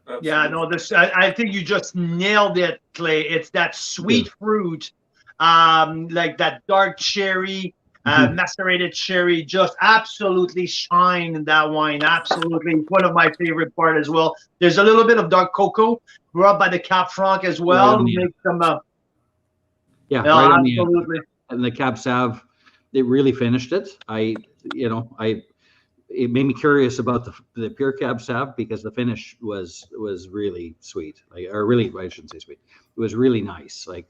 Absolutely. Yeah, no, I think you just nailed it, Clay. It's that sweet fruit, like that dark cherry, macerated cherry, just absolutely shine in that wine. Absolutely, one of my favorite part as well. There's a little bit of dark cocoa brought by the Cap Franc as well. Right, Make them, yeah, no, right on absolutely. and the Cab Sav, it really finished it. It made me curious about the pure Cab Sav, because the finish was really sweet, or really, I shouldn't say sweet. It was really nice. Like,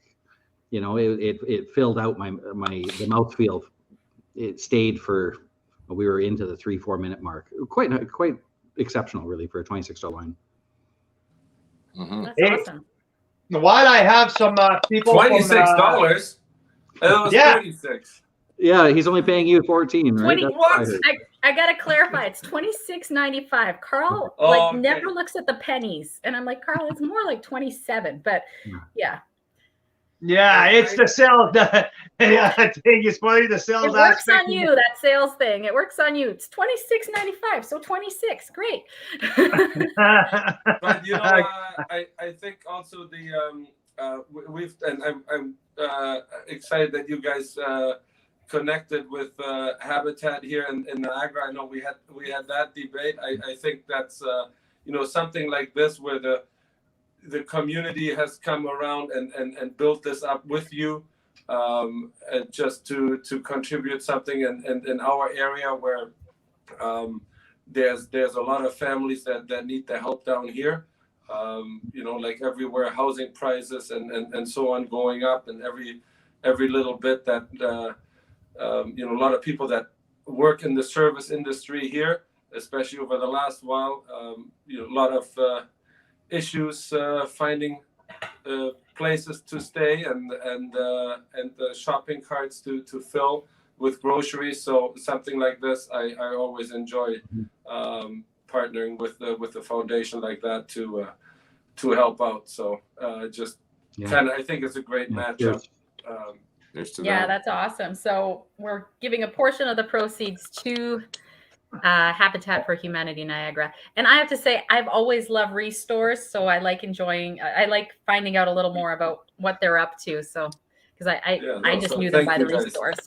you know, it filled out the mouthfeel. It stayed for, we were into the 3-4 minute mark. Quite exceptional, really, for a $26 wine. That's awesome. While I have some people, $26. It was 36. Yeah, he's only paying you 14, right? 20. What? I gotta clarify. It's $26.95. Carl never looks at the pennies, and I'm like, Carl, it's more like 27. But yeah. Yeah, it's the sales. I think it's funny, the sales. It works on you, that sales thing. It works on you. It's $26.95, so 26. Great. But you know, I think also we've, and I'm excited that you guys connected with Habitat here in Niagara. I know we had that debate. I think that's you know, something like this where the community has come around and built this up with you, just to contribute something in our area where there's a lot of families that need the help down here. You know, like everywhere, housing prices and so on going up, and every little bit that you know, a lot of people that work in the service industry here, especially over the last while, you know, a lot of issues finding places to stay and the shopping carts to fill with groceries. So something like this, I always enjoy partnering with the foundation like that to help out. So just kind of, I think it's a great matchup. Yeah, that's awesome. So we're giving a portion of the proceeds to Habitat for Humanity Niagara. And I have to say, I've always loved restores, so I like finding out a little more about what they're up to. So because I just knew them by the restores.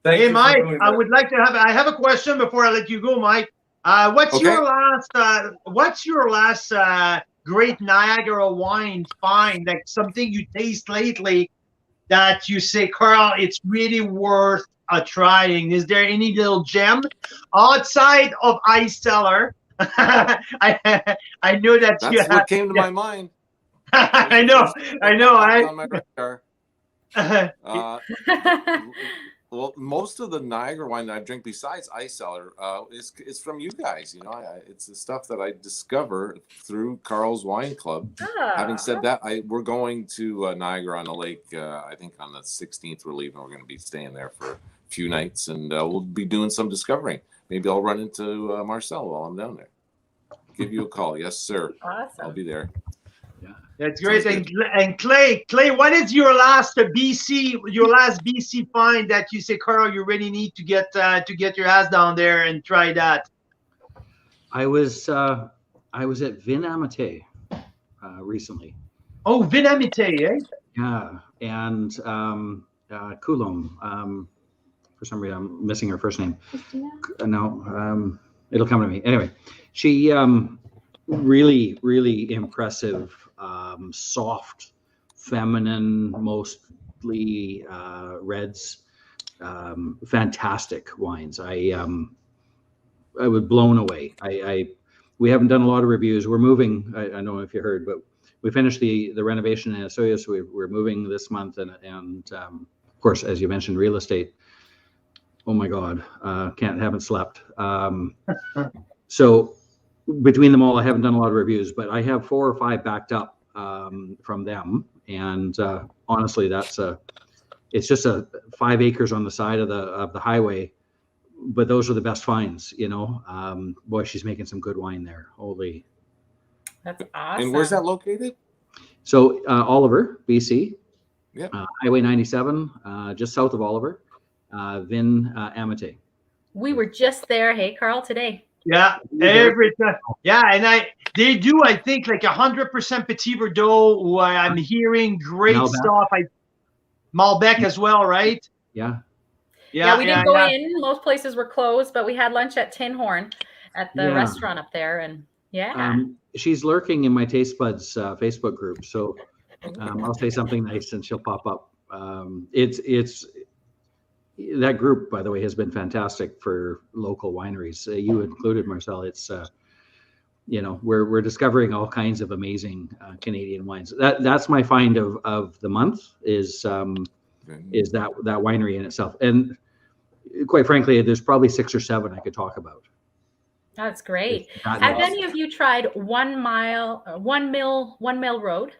Hey, Mike, I have a question before I let you go, Mike. What's your last great Niagara wine find, like something you taste lately that you say, Carl, it's really worth trying? Is there any little gem outside of Cellar? I know that's what came to my mind. I know. On my radar. Well, most of the Niagara wine that I drink besides Cellar is from you guys. You know, it's the stuff that I discover through Carl's Wine Club. Having said that, we're going to Niagara on the Lake. I think on the 16th we're leaving. We're going to be staying there for a few nights, and we'll be doing some discovering. Maybe I'll run into Marcel while I'm down there. Give you a call. Yes, sir. Awesome. I'll be there. That's great. And Clay, what is your last BC find that you say, Carl, you really need to get your ass down there and try that? I was at Vin Amite recently. Oh, Vin Amite, eh? Yeah, and Coulomb. For some reason, I'm missing her first name. No, it'll come to me. Anyway, she really, really impressive. Soft, feminine, mostly reds, fantastic wines. I was blown away. We haven't done a lot of reviews. We're moving. I don't know if you heard, but we finished the renovation in Astoria, so we're moving this month, and of course, as you mentioned, real estate. Oh my God, haven't slept. So. Between them all, I haven't done a lot of reviews, but I have 4 or 5 backed up from them. And honestly, it's just 5 acres on the side of the highway, but those are the best finds, you know. Boy, she's making some good wine there. Holy. That's awesome. And where's that located? So Oliver, BC. Yeah. Highway 97, just south of Oliver, Vin Amite. We were just there. Hey, Carl, today. Yeah, every time. Yeah, and they do, I think, like 100% Petit Verdot. I'm hearing great stuff. Malbec as well, right? Yeah. Yeah, we didn't go in. Most places were closed, but we had lunch at Tin Horn at the restaurant up there, and she's lurking in my Taste Buds Facebook group, so I'll say something nice and she'll pop up. It's that group, by the way, has been fantastic for local wineries. You included, Marcel. It's you know, we're discovering all kinds of amazing Canadian wines. That's my find of the month is that winery in itself. And quite frankly, there's probably 6 or 7 I could talk about. That's great. Have any of you tried One Mill Road?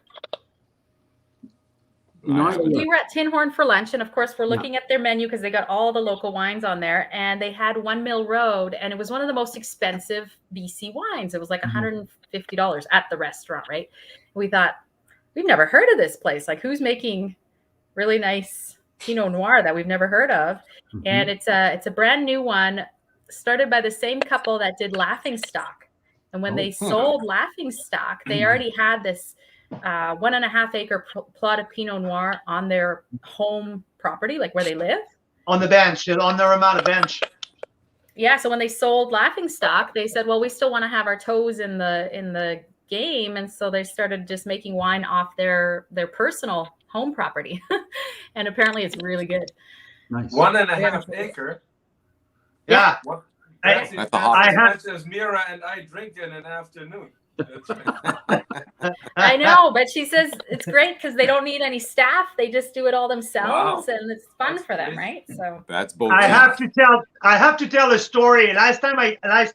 We were at Tin Horn for lunch, and of course we're looking at their menu because they got all the local wines on there, and they had One Mill Road, and it was one of the most expensive BC wines. It was like $150 at the restaurant, right? We thought, we've never heard of this place. Like, who's making really nice Pinot Noir that we've never heard of? And it's a brand new one, started by the same couple that did Laughing Stock. And when they sold Laughing Stock, they already had this 1.5 acre plot of Pinot Noir on their home property, like where they live. On the bench, on the Ramada bench. Yeah, so when they sold Laughing Stock, they said, well, we still want to have our toes in the game. And so they started just making wine off their personal home property. And apparently it's really good. Nice. 1.5 acre. Yeah. That's as much as Mira and I drink in an afternoon. I know, but she says it's great because they don't need any staff. They just do it all themselves, and it's fun for them, right? So that's both. I have to tell a story. Last time I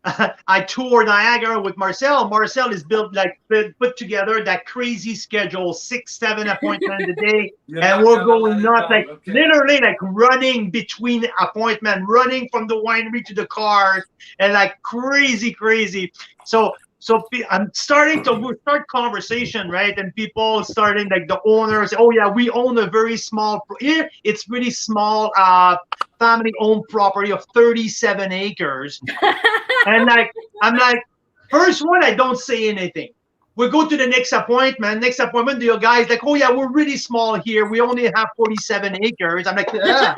I toured Niagara with Marcel. Marcel is put together that crazy schedule, 6-7 appointments a day, and we're going nuts, like literally like running between appointments, running from the winery to the cars, and like crazy. So I'm starting to start conversation, right? And people starting, like the owners, oh yeah, we own a very small, it's really small, family-owned property of 37 acres. And like, I'm like, first one, I don't say anything. We go to the next appointment. The guy's like, oh yeah, we're really small here. We only have 47 acres. I'm like, yeah,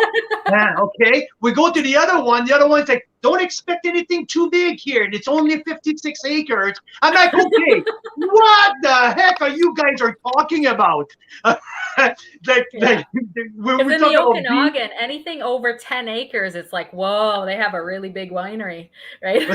okay. We go to the other one. The other one's like, don't expect anything too big here. It's only 56 acres. I'm like, okay, what the heck are you guys talking about? We're in the Okanagan, anything over 10 acres, it's like, whoa, they have a really big winery, right?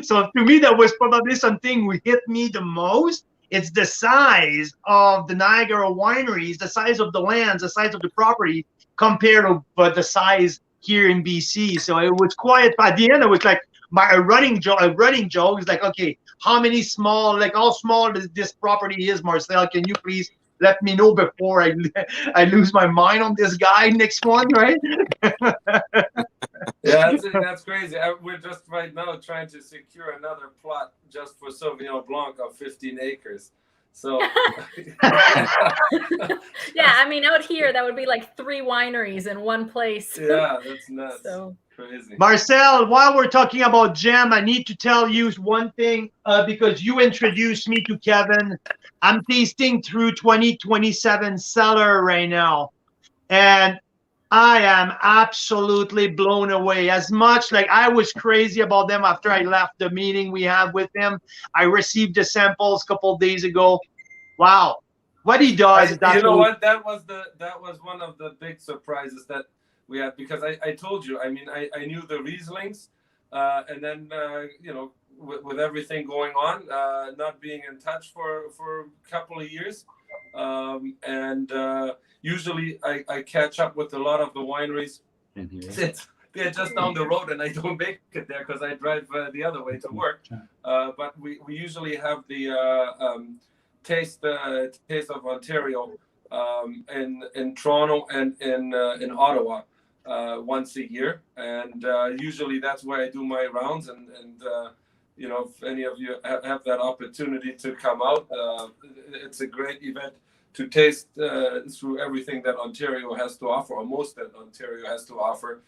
So to me, that was probably something that hit me the most. It's the size of the Niagara wineries, the size of the lands, the size of the property compared to the size here in BC. So it was quite, at the end, it was like a running joke is like, okay, how small this property is, Marcel? Can you please let me know before I lose my mind on this guy next one, right? Yeah, that's crazy. We're just right now trying to secure another plot just for Sauvignon Blanc of 15 acres. So yeah, I mean, out here that would be like 3 wineries in one place. Yeah, that's nuts. So crazy. Marcel, while we're talking about gem, I need to tell you one thing, because you introduced me to Kevin. I'm tasting through 2027 Cellar right now, and I am absolutely blown away. As much like I was crazy about them after I left the meeting we had with him. I received the samples a couple of days ago. Wow, what he does. You know what? That was one of the big surprises that we had, because I told you. I mean, I knew the Rieslings, and then with everything going on, not being in touch for a couple of years, and usually I catch up with a lot of the wineries. They're just down the road, and I don't make it there because I drive the other way to work. But we usually have the taste of Ontario in Toronto and in Ottawa once a year, and usually that's where I do my rounds. And if any of you have that opportunity to come out, it's a great event to taste through everything that Ontario has to offer, or most that Ontario has to offer.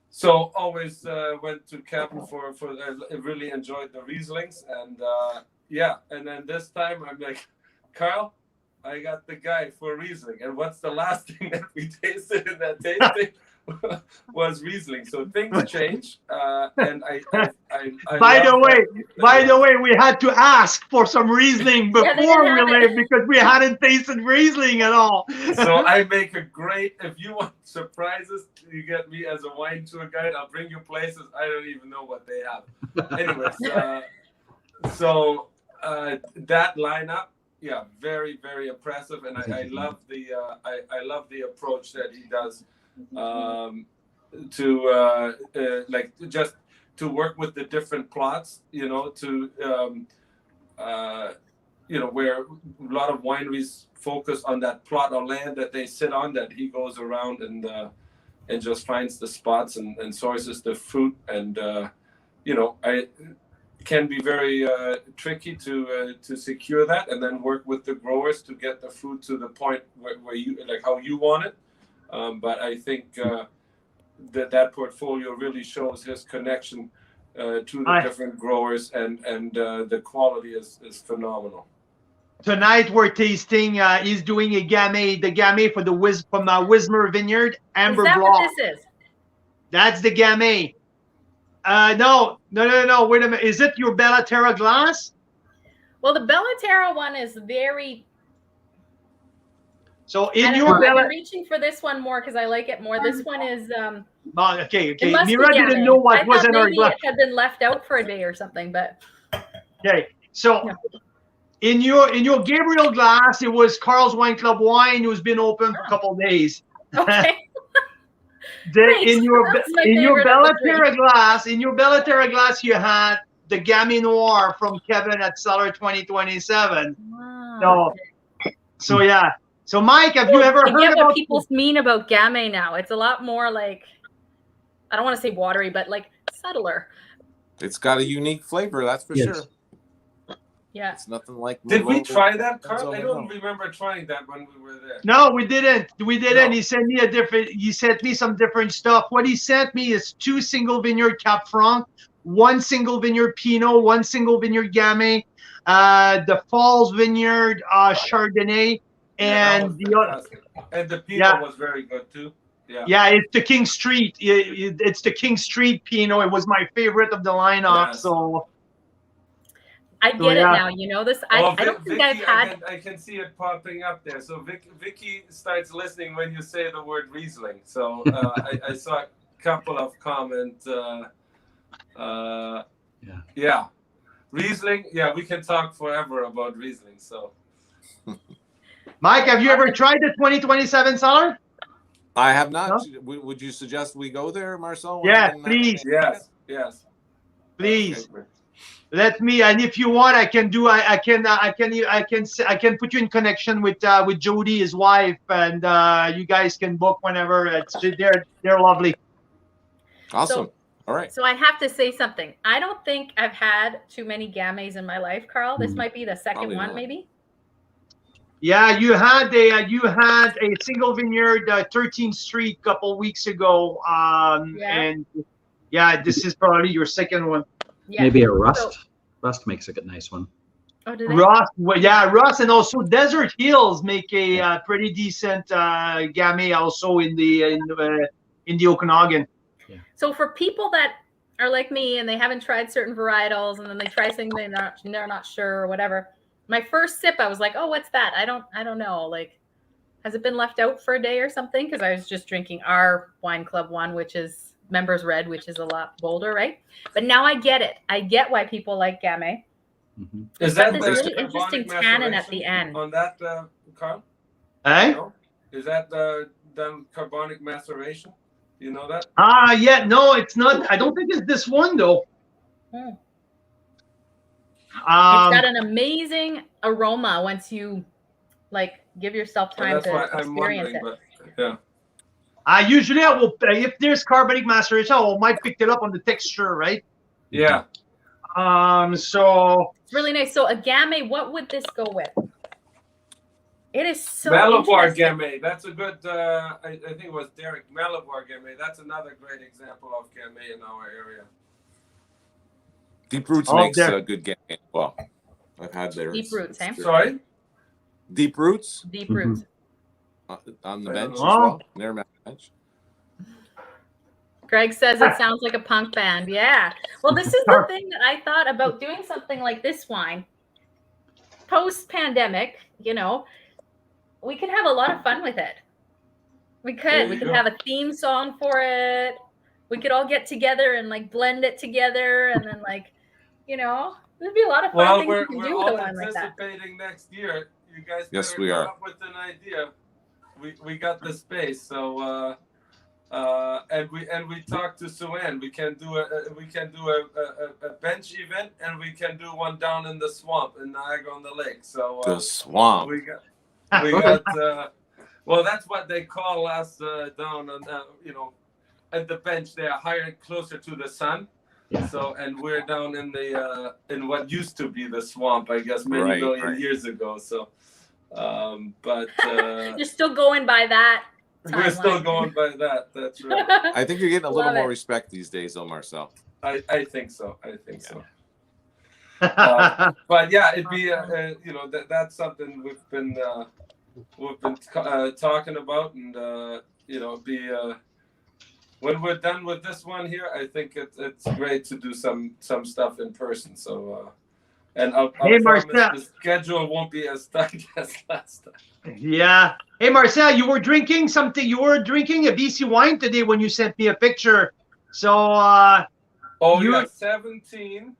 So always went to Captain for I really enjoyed the Rieslings, and and then this time I'm like, Carl, I got the guy for Riesling, and what's the last thing that we tasted in that tasting? Was Riesling. So things change, and I by the way, we had to ask for some Riesling before we leave, because we hadn't tasted Riesling at all. So I make a great, if you want surprises, you get me as a wine tour guide. I'll bring you places I don't even know what they have. Anyways, so that lineup, yeah, very, very impressive, and I love the I love the approach that he does. To just to work with the different plots, to where a lot of wineries focus on that plot of land that they sit on, that he goes around and just finds the spots and sources the fruit, and I can be very tricky to secure that, and then work with the growers to get the fruit to the point where you like how you want it. But I think that portfolio really shows his connection to the different growers, and the quality is phenomenal. Tonight we're tasting. He's doing a Gamay, the Gamay from Wismer Vineyard, Amber Blanc. Is that what this is? That's the Gamay. No. Wait a minute. Is it your Bella Terra glass? Well, the Bella Terra one is very. So I'm reaching for this one more because I like it more. This one is okay. Mira didn't know what was in her glass. It had been left out for a day or something, but okay. So in your Gabriel glass, it was Carl's Wine Club wine, who's been open for a couple of days. Okay. Great. In your That's my in your favorite of the three. Bellaterra glass, you had the Gamay Noir from Kevin at Cellar 2027. Wow. So yeah. So Mike, have you ever I heard get what about people mean about Gamay now. It's a lot more like, I don't want to say watery, but like subtler. It's got a unique flavor, that's for Yes. sure. Yeah. It's nothing like. Did we Merlot. try that, Carl? I don't remember trying that when we were there. No, we didn't. We didn't. No. He sent me some different stuff. What he sent me is 2 single vineyard Cap Franc, 1 single vineyard Pinot, 1 single vineyard Gamay, the Falls Vineyard Chardonnay, and and the Pinot was very good too. Yeah, it's the King Street. It's the King Street Pinot. It was my favorite of the lineup. Yes. So I get it now. You know this. I don't think Vicky, I've had. I can see it popping up there. So Vicky starts listening when you say the word Riesling. So I saw a couple of comments. Yeah, Riesling. Yeah, we can talk forever about Riesling. So, Mike, have you ever tried the 2027 Cellar? I have not. No? Would you suggest we go there, Marcel? Yeah, please. Yes. Please. Let me, and if you want, I can put you in connection with Jody, his wife, and you guys can book whenever. They're lovely. Awesome. All right. So I have to say something. I don't think I've had too many Gamays in my life, Carl. This might be the second Probably one, not. maybe. Yeah, you had a single vineyard 13th Street a couple weeks ago, and yeah, this is probably your second one. Yeah. Maybe a Rust. Rust makes a good nice one. Oh, do they? Rust, Rust, and also Desert Hills make a pretty decent Gamay also in the Okanagan. Yeah. So for people that are like me and they haven't tried certain varietals, and then they try something they're not sure or whatever. My first sip, I was like, "Oh, what's that? I don't know. Like, has it been left out for a day or something?" Because I was just drinking our Wine Club one, which is Members Red, which is a lot bolder, right? But now I get it. I get why people like Gamay. Mm-hmm. Is Got that this the really interesting carbonic tannin at the maceration end. on that, Carl? Eh? No? Is that done carbonic maceration? You know that? Yeah, no, it's not. I don't think it's this one though. It's got an amazing aroma once you like give yourself time That's why to I'm experience wondering, it. but yeah. Usually I will, if there's carbonic maceration, I might pick it up on the texture, right? Yeah. So It's really nice. So a Gamay, what would this go with? It is so Malabar interesting. Gamay. That's a good, I think it was Derek. Malabar Gamay. That's another great example of Gamay in our area. Deep Roots makes a good Gamay. Well, I've had theirs. Deep Roots, eh? Sorry? Deep Roots Deep Roots. on the I bench as don't well. Near my bench. Greg says it sounds like a punk band. Yeah. Well, this is the thing that I thought about doing something like this wine. Post-pandemic, we could have a lot of fun with it. We could. We could have a theme song for it. We could all get together and like blend it together, and then there'd be a lot of fun things you can do with a wine like that. We're anticipating next year. You guys Yes, better we come are. up with an idea. We got the space, so and we talked to Sue-Ann. We can do a bench event, and we can do one down in the swamp in Niagara-on-the-Lake. So The swamp. we got well, that's what they call us down on at the bench. They are higher, closer to the sun. Yeah. So, and we're down in the in what used to be the swamp, I guess, many million years ago. So, but You're still going by that. we're still going by that. That's right. I think you're getting a little Love more it. respect these days, though, Marcel. I think so. So. But yeah, it'd be that's something we've been talking about, and be when we're done with this one here, I think it's great to do some stuff in person. So and I'll Hey, promise Marcel. the schedule won't be as tight as last time. Yeah. Hey, Marcel, you were drinking something. You were drinking a BC wine today when you sent me a picture. So, 17.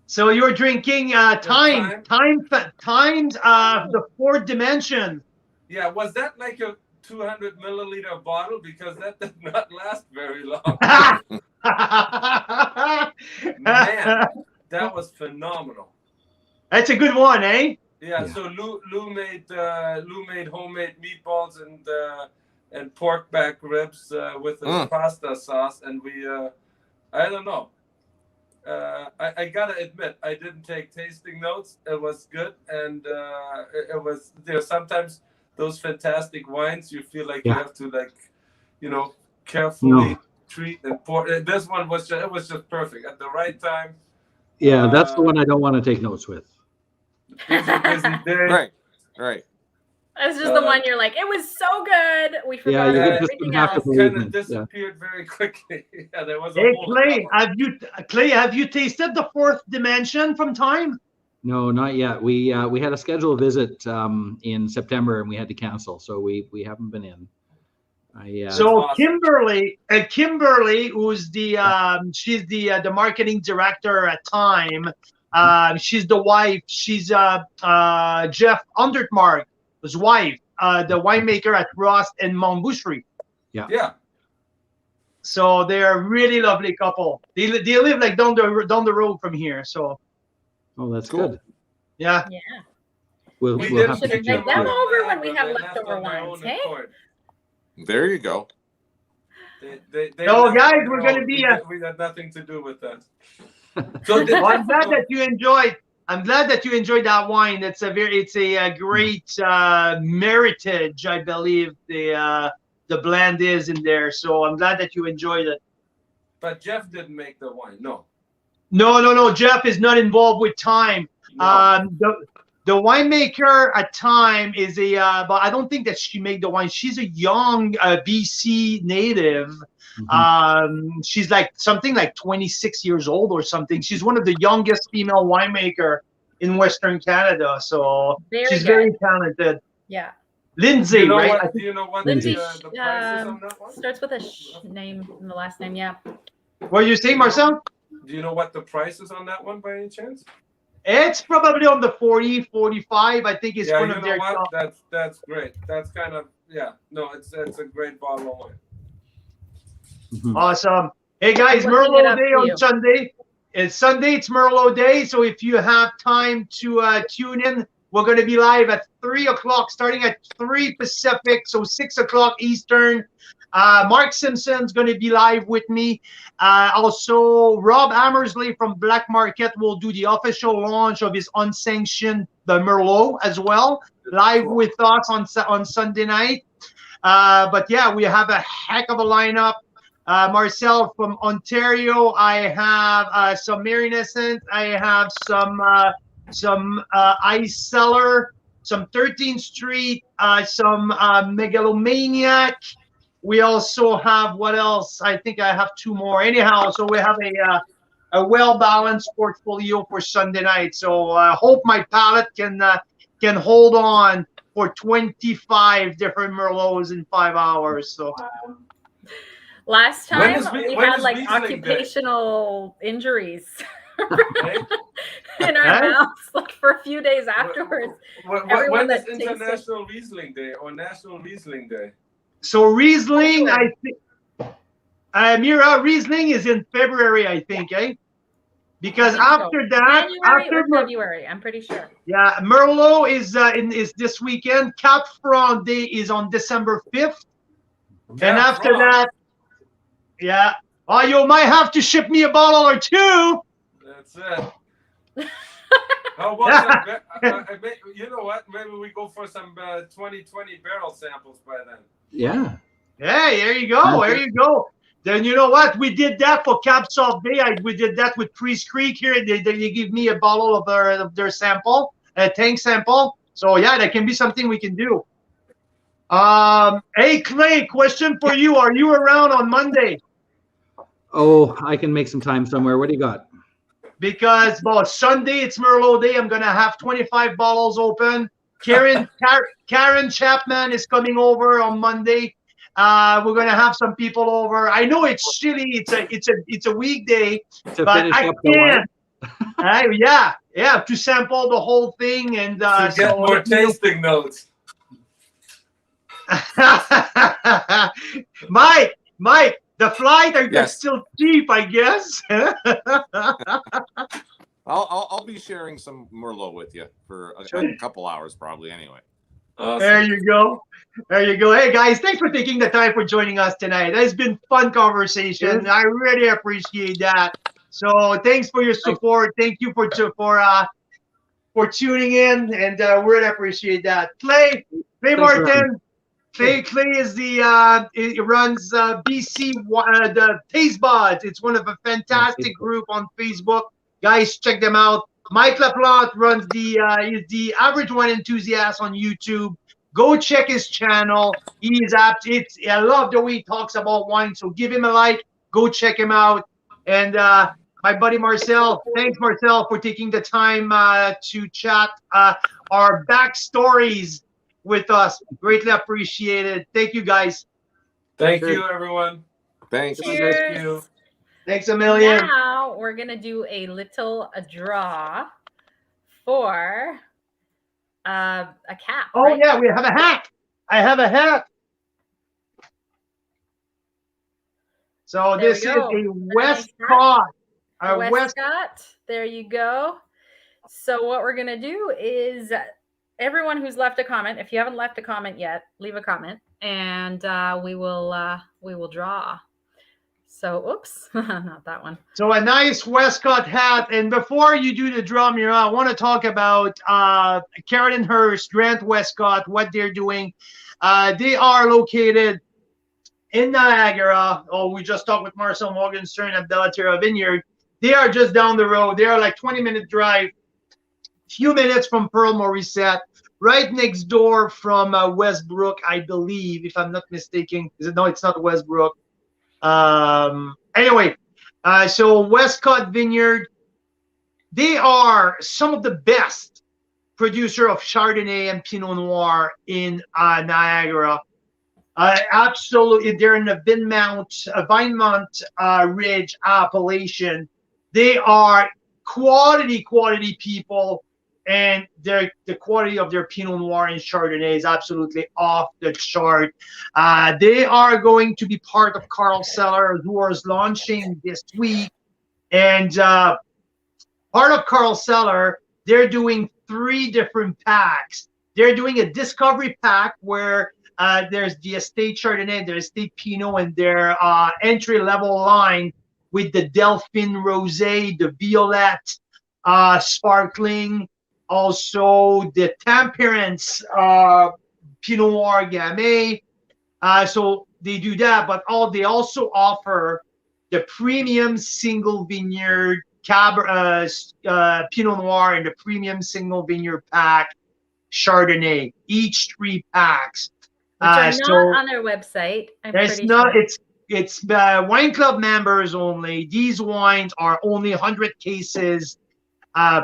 So you were drinking times the fourth dimension. Yeah, was that like a 200 milliliter bottle because that did not last very long. Man, that was phenomenal. That's a good one, eh? Yeah. So Lou made homemade meatballs and pork back ribs with his pasta sauce, and we I don't know. I gotta admit, I didn't take tasting notes. It was good, and it was sometimes those fantastic wines. You feel like you have to carefully treat and pour. This one was just perfect at the right time. Yeah, that's the one I don't want to take notes with. Busy day. Right. It's just the one you're like, it was so good. We forgot about everything else. Kind of disappeared very quickly. Yeah, there was a Hey, whole Clay, have you tasted the Fourth Dimension from Time? No, not yet. We had a scheduled visit in September and we had to cancel, so we haven't been in. So awesome. Kimberly, who's she's the marketing director at Time. She's the wife. She's Jeff Undermark's wife, the winemaker at Ross and Montboucherie. Yeah. So they're a really lovely couple. They live like down the road from here. So. Oh, that's cool. Good. Yeah. Yeah. We'll have should to invite them over when we have leftover wines. Hey. There you go. They guys, we're going to be. We had nothing to do with that. So I'm glad that you enjoyed. I'm glad that you enjoyed that wine. It's a great Meritage, I believe the blend is in there. So I'm glad that you enjoyed it. But Jeff didn't make the wine. No. No. Jeff is not involved with Time. No. The winemaker at Time is but I don't think that she made the wine. She's a young BC native. Mm-hmm. She's like something like 26 years old or something. She's one of the youngest female winemaker in Western Canada. So she's very talented. Yeah. Lindsay, right? Do you know what Lindsay, the price is on that one? Starts with a name in the last name, yeah. What you say, Marcel? Do you know what the price is on that one by any chance? It's probably on the 40, 45. I think it's one of their top. That's great. That's kind of it's a great bottle of wine. Mm-hmm. Awesome. Hey guys, Merlot Day on Sunday. It's Sunday, it's Merlot Day. So if you have time to tune in, we're going to be live at 3 o'clock, starting at 3 Pacific, so 6 o'clock Eastern. Mark Simpson's going to be live with me. Also, Rob Hammersley from Black Market will do the official launch of his unsanctioned Merlot as well, live with us on Sunday night. But yeah, we have a heck of a lineup. Marcel from Ontario. I have some Marinescent. I have some Ice Cellar, some 13th Street, some Megalomaniac. We also have, what else? I think I have 2 more. Anyhow, so we have a well-balanced portfolio for Sunday night. So I hope my palate can hold on for 25 different Merlots in 5 hours. So. Last time we had like occupational injuries in our mouths, like for a few days afterwards. When is International Riesling Day or National Riesling Day? So Riesling, I think, Mira, Riesling is in February, I think, eh? Because after that, February, I'm pretty sure. Yeah, Merlot is this weekend. Cap Franc Day is on December 5th, and after that. Yeah. Oh, you might have to ship me a bottle or 2. That's it. How about you know what? Maybe we go for some 2020 barrel samples by then. Yeah. Hey, there you go. There you go. Then you know what? We did that for Cap Soft Day. We did that with Priest Creek here. They give me a bottle of their sample, a tank sample. So yeah, that can be something we can do. Hey Clay, question for you. Are you around on Monday? Oh, I can make some time somewhere. What do you got? Because Sunday it's Merlot Day. I'm gonna have 25 bottles open. Karen Chapman is coming over on Monday. We're gonna have some people over. I know it's chilly. It's a weekday, but I can't. To sample the whole thing and to get more tasting notes. Mike, the flight are Yes. still cheap, I guess. I'll be sharing some Merlot with you for a couple hours probably anyway. Awesome. There you go. There you go. Hey guys, thanks for taking the time for joining us tonight. It's been fun conversation. Sure. I really appreciate that. So thanks for your support. Thank you for tuning in, and really appreciate that. Clay Thanks, Martin. Clay is it runs BC the Taste Buds. It's one of a fantastic group on Facebook. Guys, check them out. Mike Laplante runs is the Average Wine Enthusiast on YouTube. Go check his channel. He is apt. I love the way he talks about wine. So give him a like. Go check him out. And my buddy Marcel, thanks Marcel for taking the time to chat our backstories with us. Greatly appreciated. Thank you guys. Thank you, everyone. Thanks. Cheers. Thank you. Thanks a million. Now we're gonna do a little draw for a cap. Oh right? yeah, we have a hat. I have a hat. So There this we is go. a Nice Westcott. A Westcott. There you go. So what we're gonna do is everyone who's left a comment, if you haven't left a comment yet, leave a comment, and we will draw. So, oops, not that one. So a nice Westcott hat. And before you do the draw, Mira, I want to talk about Carolyn Hurst, Grant Westcott, what they're doing. They are located in Niagara. Oh, we just talked with Marcel Morgenstern at Bellaterra Vineyard. They are just down the road. They are like 20-minute drive, few minutes from Pearl Morissette, right next door from Westbrook, I believe, if I'm not mistaken. No, it's not Westbrook. Anyway, so Westcott Vineyard, they are some of the best producer of Chardonnay and Pinot Noir in Niagara. Absolutely, they're in the Vinemont Ridge appellation. They are quality people, and the quality of their Pinot Noir and Chardonnay is absolutely off the chart. They are going to be part of Cellar, who is launching this week. And part of Cellar, they're doing 3 different packs. They're doing a discovery pack where there's the estate Chardonnay, their estate Pinot, and their entry-level line with the Delphine Rosé, the Violette Sparkling, also the Temperance Pinot Noir Gamay. So they do that, but they also offer the premium single vineyard Pinot Noir and the premium single vineyard pack Chardonnay, each 3 packs. Which are not on their website. It's wine club members only. These wines are only 100 cases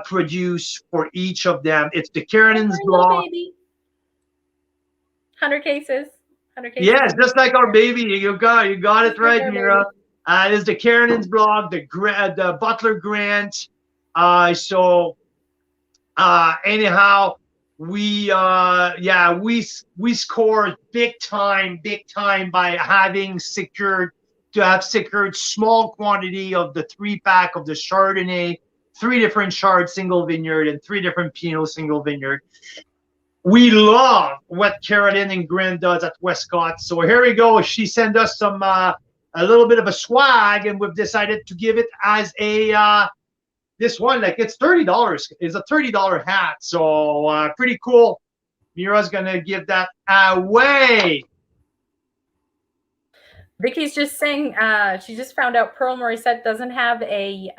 produced for each of them. It's the Karen's blog. 100 cases. 100 cases. Yes, just like our baby. You got it right, Mira. It's the Karen's blog, the Butler Grant. Anyhow, we scored big time by having secured small quantity of the 3-pack of the Chardonnay, 3 different Chard single vineyard and 3 different Pinot single vineyard. We love what Carolyn and Grant does at Westcott. So here we go. She sent us some a little bit of a swag, and we've decided to give it as a this one, like it's $30. It's a $30 hat. So pretty cool. Mira's gonna give that away. Vicky's just saying she just found out Pearl Morissette doesn't have a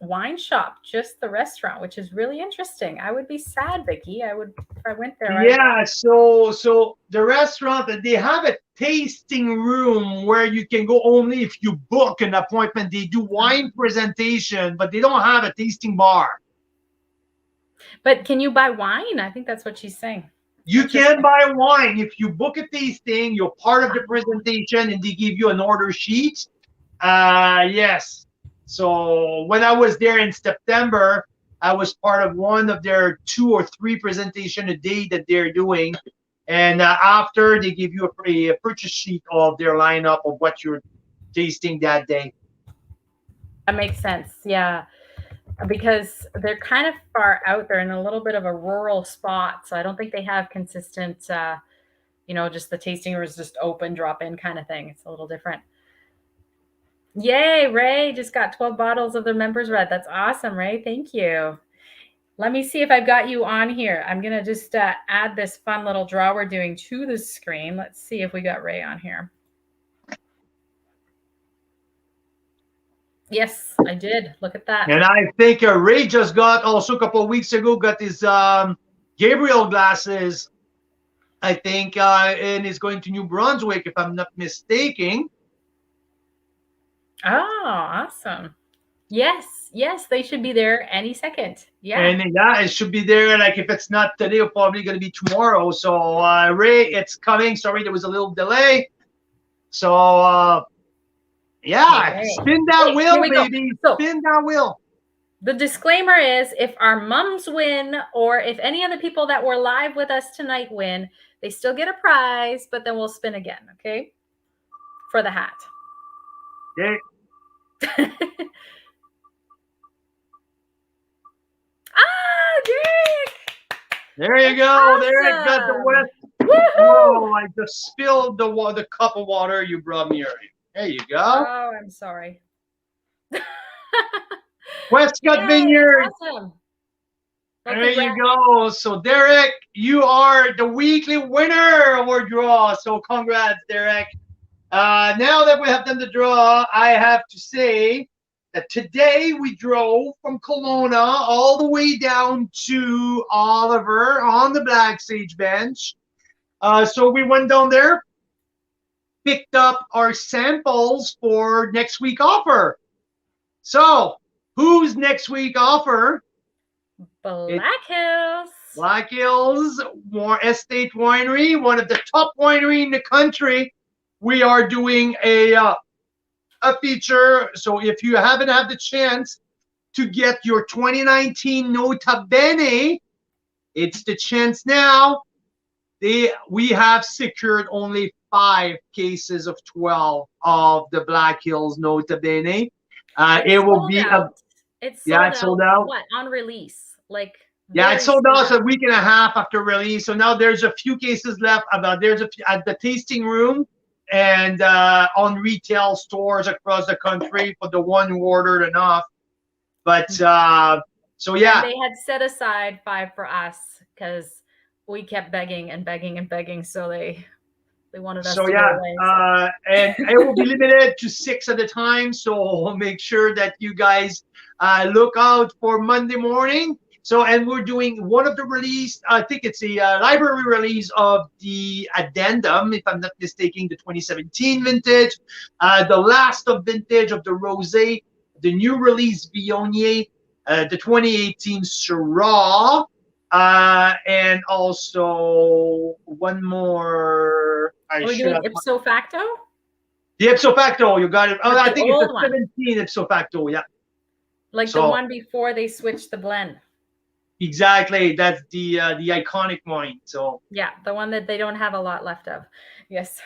wine shop, just the restaurant, which is really interesting. I would be sad, Vicky. I would if I went there. Yeah, so the restaurant, they have a tasting room where you can go only if you book an appointment. They do wine presentation, but they don't have a tasting bar. But can you buy wine? I think that's what she's saying. You can buy wine if you book a tasting. You're part of the presentation, and they give you an order sheet. Yes. So when I was there in September, I was part of one of their 2 or 3 presentation a day that they're doing. And after, they give you a purchase sheet of their lineup of what you're tasting that day. That makes sense. Yeah. Because they're kind of far out there in a little bit of a rural spot. So I don't think they have consistent, just the tasting rooms just open, drop in kind of thing. It's a little different. Yay, Ray just got 12 bottles of their members red. That's awesome, Ray. Thank you. Let me see if I've got you on here. I'm going to just add this fun little draw we're doing to the screen. Let's see if we got Ray on here. Yes, I did. Look at that. And I think Ray just got also a couple of weeks ago, got his Gabriel glasses, I think, and is going to New Brunswick, if I'm not mistaken. Oh, awesome. Yes, they should be there any second. Yeah. And yeah, it should be there. Like if it's not today, it's probably going to be tomorrow. So Ray, it's coming. Sorry, there was a little delay. So yeah, Okay. spin that wheel, Here we go. baby. So- Spin that wheel. The disclaimer is if our mums win or if any of the people that were live with us tonight win, they still get a prize, but then we'll spin again, okay? For the hat. Okay. Derek! There you go. Awesome. There you got the West. Woohoo! Oh, I just spilled the cup of water you brought me earlier. There you go. Oh, I'm sorry. Westcott Yay, Vineyards. Awesome. Well, There you congrats. go. So, Derek, you are the weekly winner of our draw. So, congrats, Derek. Now that we have done the draw, I have to say that today we drove from Kelowna all the way down to Oliver on the Black Sage bench. So we went down there, picked up our samples for next week offer. So, who's next week offer? Black Hills. Black Hills Estate Winery, one of the top winery in the country. We are doing a feature. So if you haven't had the chance to get your 2019 Nota Bene, it's the chance now. We have secured only 5 cases of 12 of the Black Hills Nota Bene. It will be It's sold out. What, on release? Like It's sold out a week and a half after release. So now there's a few cases left. There's a few at the tasting room and on retail stores across the country for the one who ordered enough. But so yeah, and they had set aside 5 for us because we kept begging and begging and begging. So they wanted us to go away. And it will be limited to 6 at a time. So make sure that you guys look out for Monday morning. So, and we're doing one of the release, I think it's a library release of the addendum, if I'm not mistaken, the 2017 vintage, the last of vintage of the Rosé, the new release Viognier, the 2018 Syrah, and also one more. Are we doing ipso facto? The ipso facto, you got it. Oh, Like I the think it's old the one. 17 ipso facto, yeah. Like the one before they switched the blend. Exactly, that's the iconic wine. So yeah, the one that they don't have a lot left of. Yes.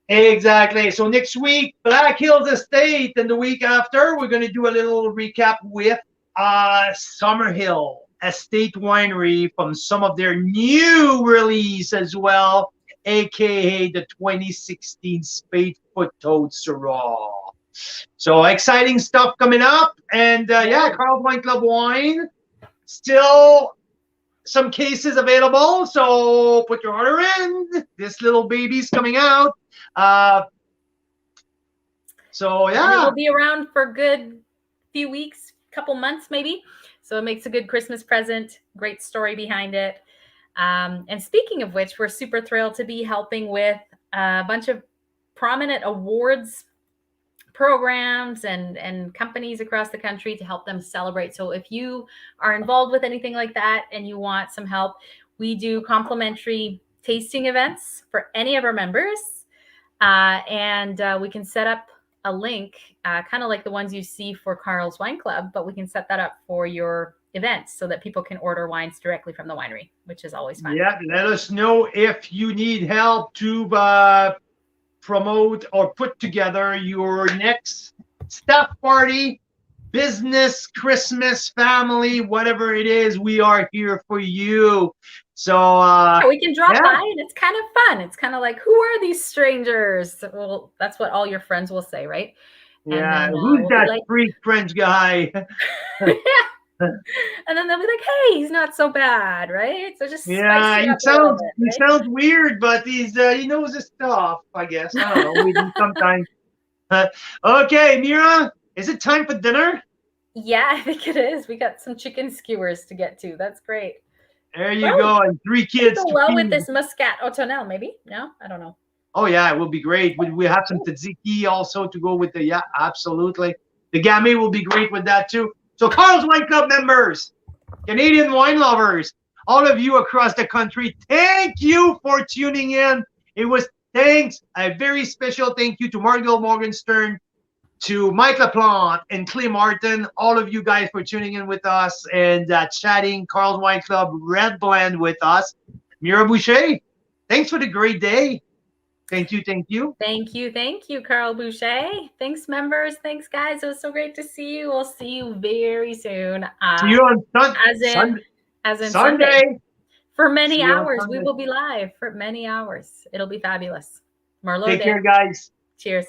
Exactly. So next week, Black Hills Estate, and the week after, we're going to do a little recap with Summerhill Estate Winery from some of their new release as well, aka the 2016 Spadefoot Toad Syrah. So exciting stuff coming up, and Carl's Wine Club wine. Still some cases available, so put your order in. This little baby's coming out. So yeah, and it'll be around for a good few weeks, couple months maybe. So it makes a good Christmas present. Great story behind it. And speaking of which, we're super thrilled to be helping with a bunch of prominent awards programs and companies across the country to help them celebrate. So if you are involved with anything like that and you want some help, we do complimentary tasting events for any of our members. And we can set up a link, kind of like the ones you see for Carl's Wine Club, but we can set that up for your events so that people can order wines directly from the winery, which is always fun. Yeah, let us know if you need help to promote or put together your next staff party, business, Christmas, family, whatever it is. We are here for you. So we can drop yeah. by, and it's kind of fun. It's kind of like, who are these strangers? Well, that's what all your friends will say, right? Yeah, And then, who's we'll that like, freak French guy? yeah. And then they'll be like, hey, he's not so bad, right? So just Yeah, spice he it up a little sounds bit, he sounds weird, but he's he knows his stuff, I guess. I don't know. We do sometimes. Okay, Mira, is it time for dinner? Yeah, I think it is. We got some chicken skewers to get to. That's great. There you go, and 3 kids Go to well feed. with this Muscat Automnel, maybe? No, I don't know. Oh yeah, it will be great. We have some tzatziki also to go with the, yeah, absolutely. The gamay will be great with that too. So Carl's Wine Club members, Canadian wine lovers, all of you across the country, thank you for tuning in. It was a very special thank you to Margot Morgenstern, to Mike LaPlante and Clay Martin, all of you guys for tuning in with us and chatting Carl's Wine Club Red Blend with us. Mira Boucher, thanks for the great day. Thank you, thank you. Thank you, Carl Boucher. Thanks, members. Thanks, guys. It was so great to see you. We'll see you very soon. See you on Sunday. For many See you on hours. We Sunday. will be live for many hours. It'll be fabulous. Merlot Take Day. care, guys. Cheers.